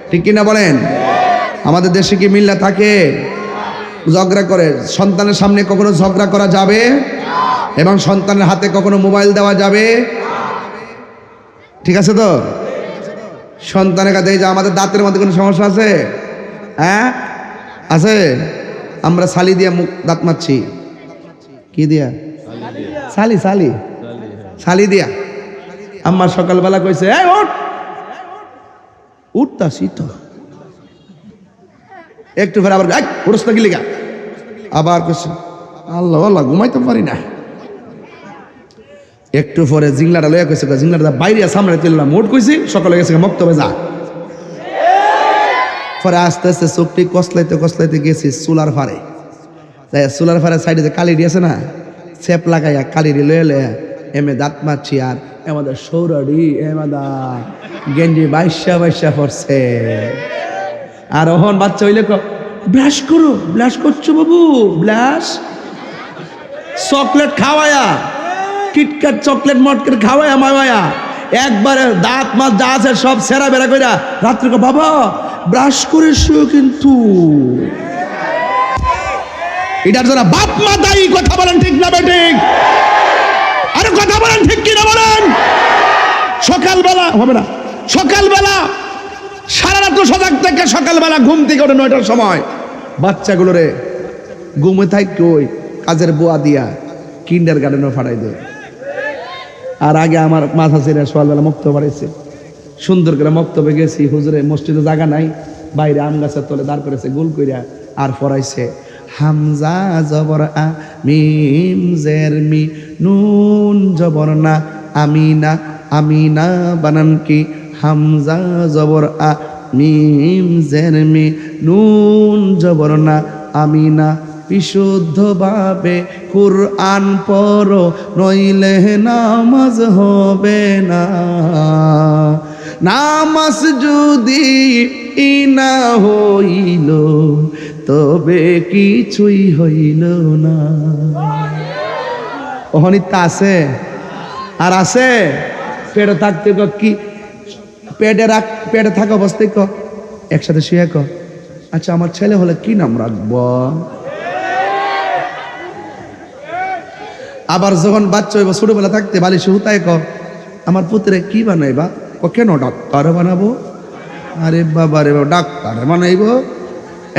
A: ঠিক কিনা বলেন? আমাদের দেশে কি মিল্লা থাকে? ঝগড়া করে। সন্তানের সামনে কখনো ঝগড়া করা যাবে? এবং সন্তানের হাতে কখনো মোবাইল দেওয়া যাবে? ঠিক আছে তো? সন্তানের কাছে এই যে আমাদের দাঁতের মধ্যে কোনো সমস্যা আছে? হ্যাঁ আছে। আমরা ছালি দিয়া মুখ দাঁত মারছি। কি দিয়া? ছালি ছালি ছালি দিয়া। আম্মা সকালবেলা কইছে, এই উঠ, উঠতাছি তো। একটু ফের আবার উঠস না, গিলিগা আবার কইছে, আল্লাহ আল্লাহ ঘুমাইতে পারি না। একটু পরে জিংলাটা লইয়া কইছে, জিংলাটা বাইরে সামনে তুললাম, মোট কইছি সকালে গেছে মক্তবে যা। পরে আস্তে আস্তে চোখটি কসলাইতে কসলাইতে গেছি চুলার ফারে। তাই চুলার ফারে সাইডে যে কালিডি আছে না, সেপ লাগাইয়া কালিডি লয়ে লইয়া এমে দাঁত মারছি। আর আমাদের সৌরাডি এমাদা গেঞ্জি বাইশা বাইশা পড়ছে। আর ওহন বাচ্চা হইলে ব্লাশ করো, ব্লাশ করছো বাবু, ব্লাশ। চকলেট খাওয়ায়া, কিটকাট চকলেট মটকেট খাওয়ায়া মাওয়ায়া একবারে দাঁত মাছ যা আছে সব সেরা বেড়া কইরা রাত্রে বাবা ব্রাশ করেছো কিন্তু। এটার জন্য বাপ মা দায়ী। কথা বলেন ঠিক না বেঠিক? আরে কথা বলেন ঠিক কিনা বলেন? সকালবেলা হবে না, সকালবেলা সারা রাত সজাগ থেকে সকালবেলা ঘুম থেকে ওঠে 9টার সময় বাচ্চাগুলোরে ঘুমে থাকি ওই কাজের বুয়া দিয়া কিন্ডার গার্ডেনও ফাটাই দেয়। আর আগে আমার মাথা ছেড়ে সকালবেলা মক্তবে বাড়াইছে, সুন্দর করে মক্তবে গেছি। হুজুরে মসজিদে জায়গা নাই, বাইরে আম গাছের তলে দাঁড় করেছে গোল কইরা, আর পড়াইছে হামজা জবর আ মিম জের মি নুন জবর না আমিনা, আমিনা বানান কি হামজা জবর আ মিম জের মি নুন জবর না আমিনা। বিশুদ্ধভাবে কুরআন পড়ো, নইলে নামাজ হবে না। নামাজ যদি না হইল, তবে কিছুই হইল না। অহনিতা আছে আর আছে। পেটে থাকতে কি পেটে থাকা অবস্থায় একসাথে শুয়ে আচ্ছা আমার ছেলে হলে কি নাম রাখব? আবার যখন বাচ্চা হইব ছোটবেলা থাকতে বালিশে হুতায় আমার পুত্রে কি বানাইবা? কেন ডাক্তার বানাবো? আরে বাবা রে বাবা, ডাক্তার বানাইব?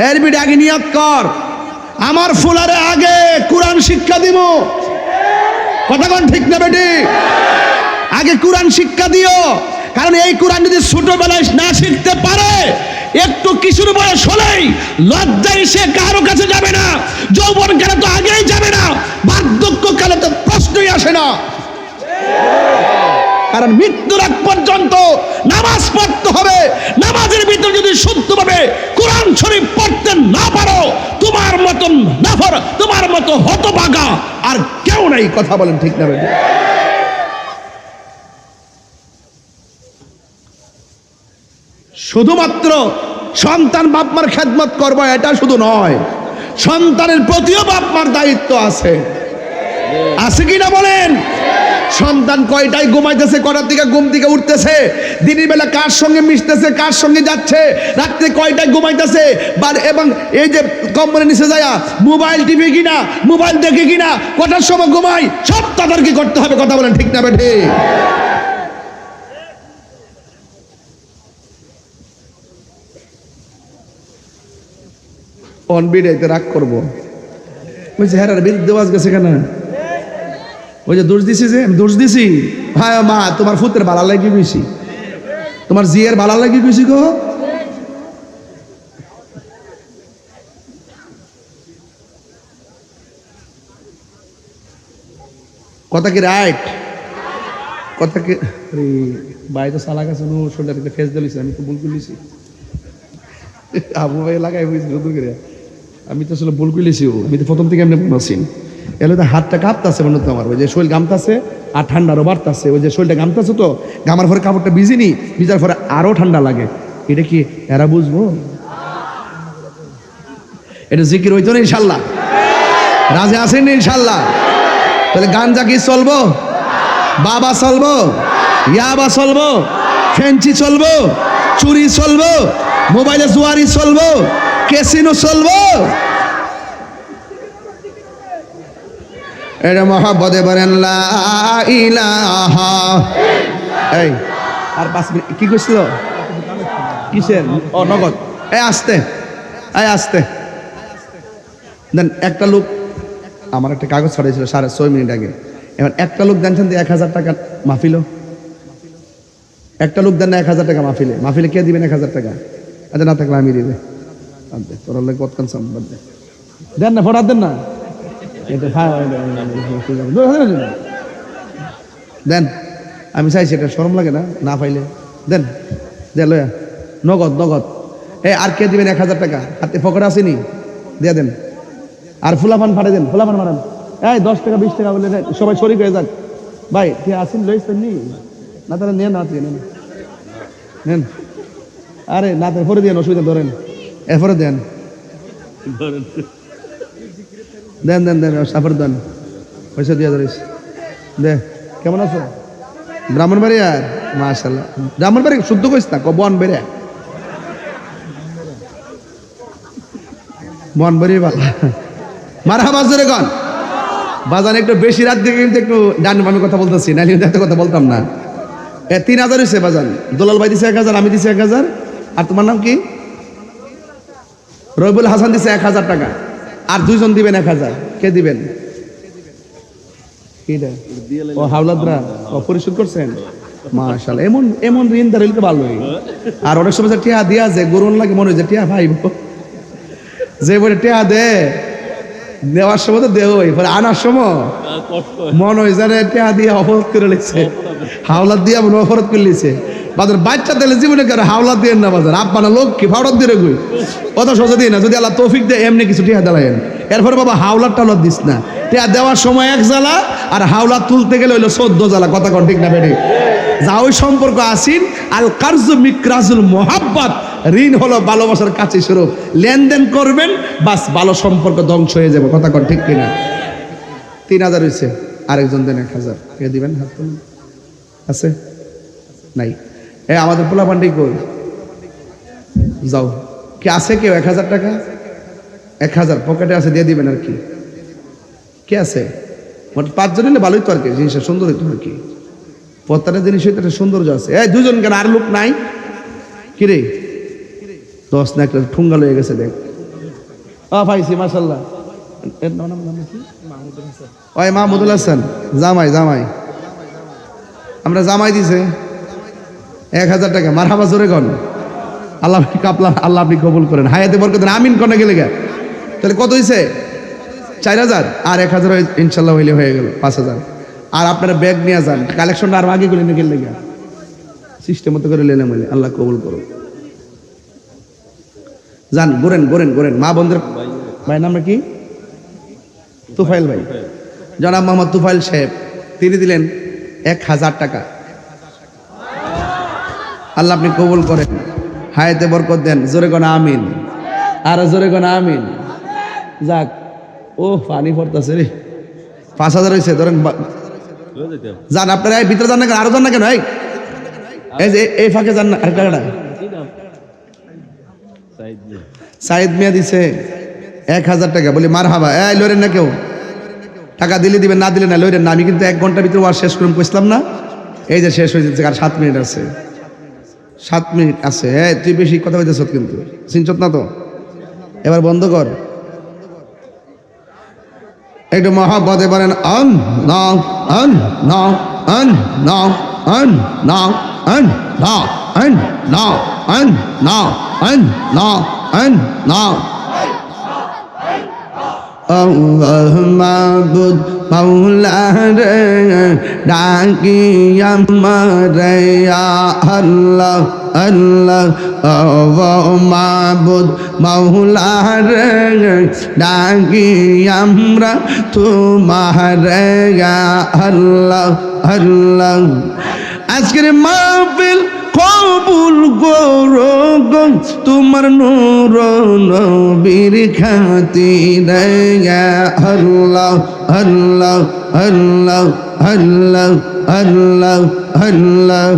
A: এর বিডি আগে নিয়ত কর, আমার ফুলারে আগে কোরআন শিক্ষা দিব। কথা কোন ঠিক না বেটি? আগে কোরআন শিক্ষা দিও, কারণ এই কোরআন যদি ছোটবেলায় না শিখতে পারে একটু কিশোর বয়স হলেই লজ্জায় সে কারো কাছে যাবে না, যৌবন কালে তো আগেই যাবে না, বার্ধক্য কালে তো প্রশ্নই আসে না। কারণ মৃত্যুর আগ পর্যন্ত নামাজ পড়তে হবে। নামাজের ভিতরে যদি শুদ্ধভাবে কোরআন শরীফ পড়তে না পারো, তোমার মতন নাফর, তোমার মতো হতভাগা আর কেউ নাই। কথা বলেন ঠিক না? শুধুমাত্র সন্তান বাপমার খেদমত করবো এটা শুধু নয়, সন্তানের প্রতিও বাপমার দায়িত্ব আছে। আছে কি না বলেন? সন্তান কয়টায় ঘুমাইতেছে, কটার দিকে ঘুম থেকে উঠতেছে, দিনের বেলা কার সঙ্গে মিশতেছে, কার সঙ্গে যাচ্ছে, রাত্রে কয়টায় ঘুমাইতেছে, এবং এই যে কম্বলের নিচে যায় মোবাইল টিভি কিনা, মোবাইল দেখে কিনা, কটার সময় ঘুমাই, সব তাদেরকে করতে হবে। কথা বলেন ঠিক না বেঠে? অনবিডাইতে রাগ করবো, ওই যে হেরার বিরুদ্ধে আওয়াজ গেছে কেন? ওই যে দোষ দিছি, যে আমি দোষ দিছি, ভাই মা তোমার ফুতের ভালো লাগি বেশি, তোমার জিয়ের ভালো লাগি বেশি গো। কথা কি রাইট? কথা কি? ভাই তো সালা গেছে, শোল্ডারে ফেস দিয়েছি, আমি তো ভুল করলিছি। আবু ভাই লাগাই হয়েছে নতুন করে, আমি তো আসলে ভুল করলিছি। আমি তো প্রথম থেকে এমনি বলছি, এলে তো হাতটা কাঁপতাছে মনে হতো আমার, ওই যে শরীর গামতাছে আর ঠান্ডারও বাড়তাছে, ওই যে শরীরটা গামতাছে তো, গামার পরে কাপড়টা ভিজিনি, ভিজার পরে আরো ঠান্ডা লাগে। এটা কি এরা বুঝবো? এটা জিকির হইতো না ইনশাল্লাহ? রাজে আসেন না ইনশাল্লাহ? তাহলে গাঞ্জা কি চলবো? বাবা চলবো? ইয়াবা চলবো? ফেঞ্চি চলবো? চুরি চলবো? মোবাইলে জুয়ারি চলবো? ক্যাসিনো চলবো? এটা মহাব্বতে বলেন লা ইলাহা। এই আর 5 মিনিট কি করছিল? কিসের? ও নগদ। এই আসতে, এই আসতে দেন। একটা লোক আমার একটা কাগজ ছড়াইছিল 6.5 মিনিট আগে। এবার একটা লোক জানছেন 1000 টাকা মাহফিল, একটা লোক দেন না 1000 টাকা মাহফিলে। মাহফিলে কে দিবেন 1000 টাকা? আচ্ছা না থাকলে আমি দিবে, তোর লোক কত কানসাম দেন না, ফোটা দেন না, দেন। আমি চাইছি, এটা শরম লাগে না? না পাইলে দেন, দে লয়া নগদ নগদ। আর কে দিবেন 1000 টাকা? হাতে পকেটে আসেনি, দিয়ে দেন। আর ফুলাফান ফাটে দেন, ফুলাফান মারান। 10 টাকা 20 টাকা বলে সবাই শরিক হয়ে যাক। ভাই ঠিক আসেন, লইছেন নি না? তাহলে নেন, না নেন নেন। আরে না পরে দেন, অসুবিধা ধরেন, এরপরে দেন, দেন দেন দেন, সাফার দেন, পয়সা দিয়ে ধরিস দে। কেমন আছো? ব্রাহ্মণবাড়ি। আর মাশাআল্লাহ, ব্রাহ্মণবাড়ি শুদ্ধ কইস না, বন বেড়ে বন বেড়ে ভালো। মারহাবা জোরে কন। বাজান একটু বেশি রাত দিকে কিন্তু একটু ডান বামে কথা বলতেছি, নাইলে এত কথা বলতাম না। 3000 হয়েছে বাজান। দোলাল ভাই দিছে 1000, আমি দিছি 1000। আর তোমার নাম কি? রবিউল হাসান দিছে 1000 টাকা। আর 2 জন দিবেন 1000। কে দিবেন? ও হাওলাদরা পরিশোধ করছেন? মাশাআল্লাহ। এমন এমন ঋণ দাঁড়াইলে তো ভালোই। আর অনেক সময় টিয়া দিয়া যে গরুন লাগে, মনে হয় যে টিয়া ভাই যে বলে টিয়া দে, দেওয়ার সময় তো দেও, পরে আনার সময় মনে হয় জানে টিয়া দিয়ে অপরাধ করে লিখছে, হাওলাত দিয়ে মনে অপরাধ করে লিখছে। বাজার বাচ্চা দিলে জীবনে কেন হাওলাত দিয়ে না? বাজার আব্বা না লোক কি ফাওড়াত দিয়ে গই, অত সোজা দিয়ে না। যদি আল্লাহ তৌফিক দেয় এমনি কিছু টিয়া দেলায়েন। এরপরে বাবা হাওলাত টাওলাত দিস না। টিয়া দেওয়ার সময় এক জ্বালা, আর হাওলাত তুলতে গেলে হইলো 14 জ্বালা। কথা কন ঠিক না বেটি? যা ওই সম্পর্ক আসিন। আল কারজু মিকরাজুল মুহাব্বাত, ঋণ হলো ভালোবাসার কাছে স্বরূপ। লেনদেন করবেন, বাস ভালো সম্পর্ক ধ্বংস হয়ে যাবে। কথা কন ঠিক কিনা? 3000 হয়েছে, আরেকজন দেন 1000। কে দিবেন? হাত তুলুন। আছে নাই? আমাদের পোলা পান্ডি কই? যাও, কি আছে কেউ? 1000 টাকা 1000 পকেটে আছে, দিয়ে দিবেন। আর কি কে আছে? 5 জন হলে ভালোই তো। আর কি জিনিসটা সুন্দর হইতো। আর কি প্রত্যেকটা জিনিস হইতে একটা সৌন্দর্য আছে। 2 জন কেন? আর লোক নাই? কিরে 10 না একটা ঠুঙ্গা লয়ে গেছে, দেখ। পাইছি মাশাআল্লাহ। এর নাম কি? ওই মাহমুদুল হাসান। জামাই জামাই আমরা জামাই দিছে 1000 টাকা। মারহাবা জোরে কন। আল্লাহ কাপলা, আল্লাহ আপনি কবুল করেন, হায়াতে বরকত দেন, আমিন কোনে গেলে গা। তাহলে কত হয়েছে? 4000 আর 1000 ইনশাল্লাহ হইলে হয়ে গেল 5000। আর আপনারা ব্যাগ নিয়ে যান, কালেকশনটা আর আগে করে নিয়ে গেলে গা, সিস্টেম মতো করে লেলাম হইলে, আল্লাহ কবুল করুন। যান, ঘোরেন ঘোরেন ঘোরেন। মা বন্ধুর ভাইয়ের নাম কি? তুফাইল ভাই, জনাব মোহাম্মদ তুফাইল সাহেব, তিনি দিলেন 1000 টাকা। আল্লাহ আপনি কবুল করেন, হায়াতে বরকত দেন, জোরে কোন আমিন, আর জোরে কোন আমিন। যাক, ও পানি পড়তেছে রে। 5000 হয়েছে, ধরেন যান আপনারা, এই ভিতরে যান না কেন, আরো যান না কেন, এই যে এই ফাঁকে যান না। আর টাকাটা সাইদ মিয়া দিছে 1000 টাকা, বলি মার হাবা। এই লইরেন না কেউ, টাকা দিলে দিবেন, না দিলে না, লইরেন না। আমি কিন্তু 1 ঘন্টার ভিতরে ওয়াজ শেষ করুন কইছিলাম না? এই যে শেষ হয়ে যাচ্ছে, আর 7 মিনিট আছে, 7 মিনিট আছে। হ্যাঁ, তুই বেশি কথা বলতেছ কিন্তু, চিনছত না তো, এবার বন্ধ কর। একটু মহাব্বতে বলেন অন নাও, অন নাও, অন নাও, অন নাও, অন নাও, অন নাও, অন নাও, অন নাও, অন নাও। আল্লাহ মাবুদ মাওলা রে, ডাকি আমারে আল্লাহ আল্লাহ। ও মাবুদ মাওলা রে, ডাকি আমরা তোমারে আল্লাহ আল্লাহ। আজকের মাহফিল কবুল করো গো, তোমার নূর নবীর খাতিরে আল্লাহ আল্লাহ আল্লাহ আল্লাহ আল্লাহ আল্লাহ।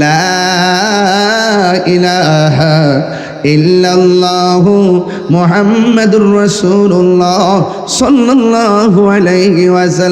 A: লা ইলাহা ইল্লাল্লাহু মুহাম্মাদুর রাসূলুল্লাহ সাল্লাল্লাহু আলাইহি ওয়াসাল্লাম।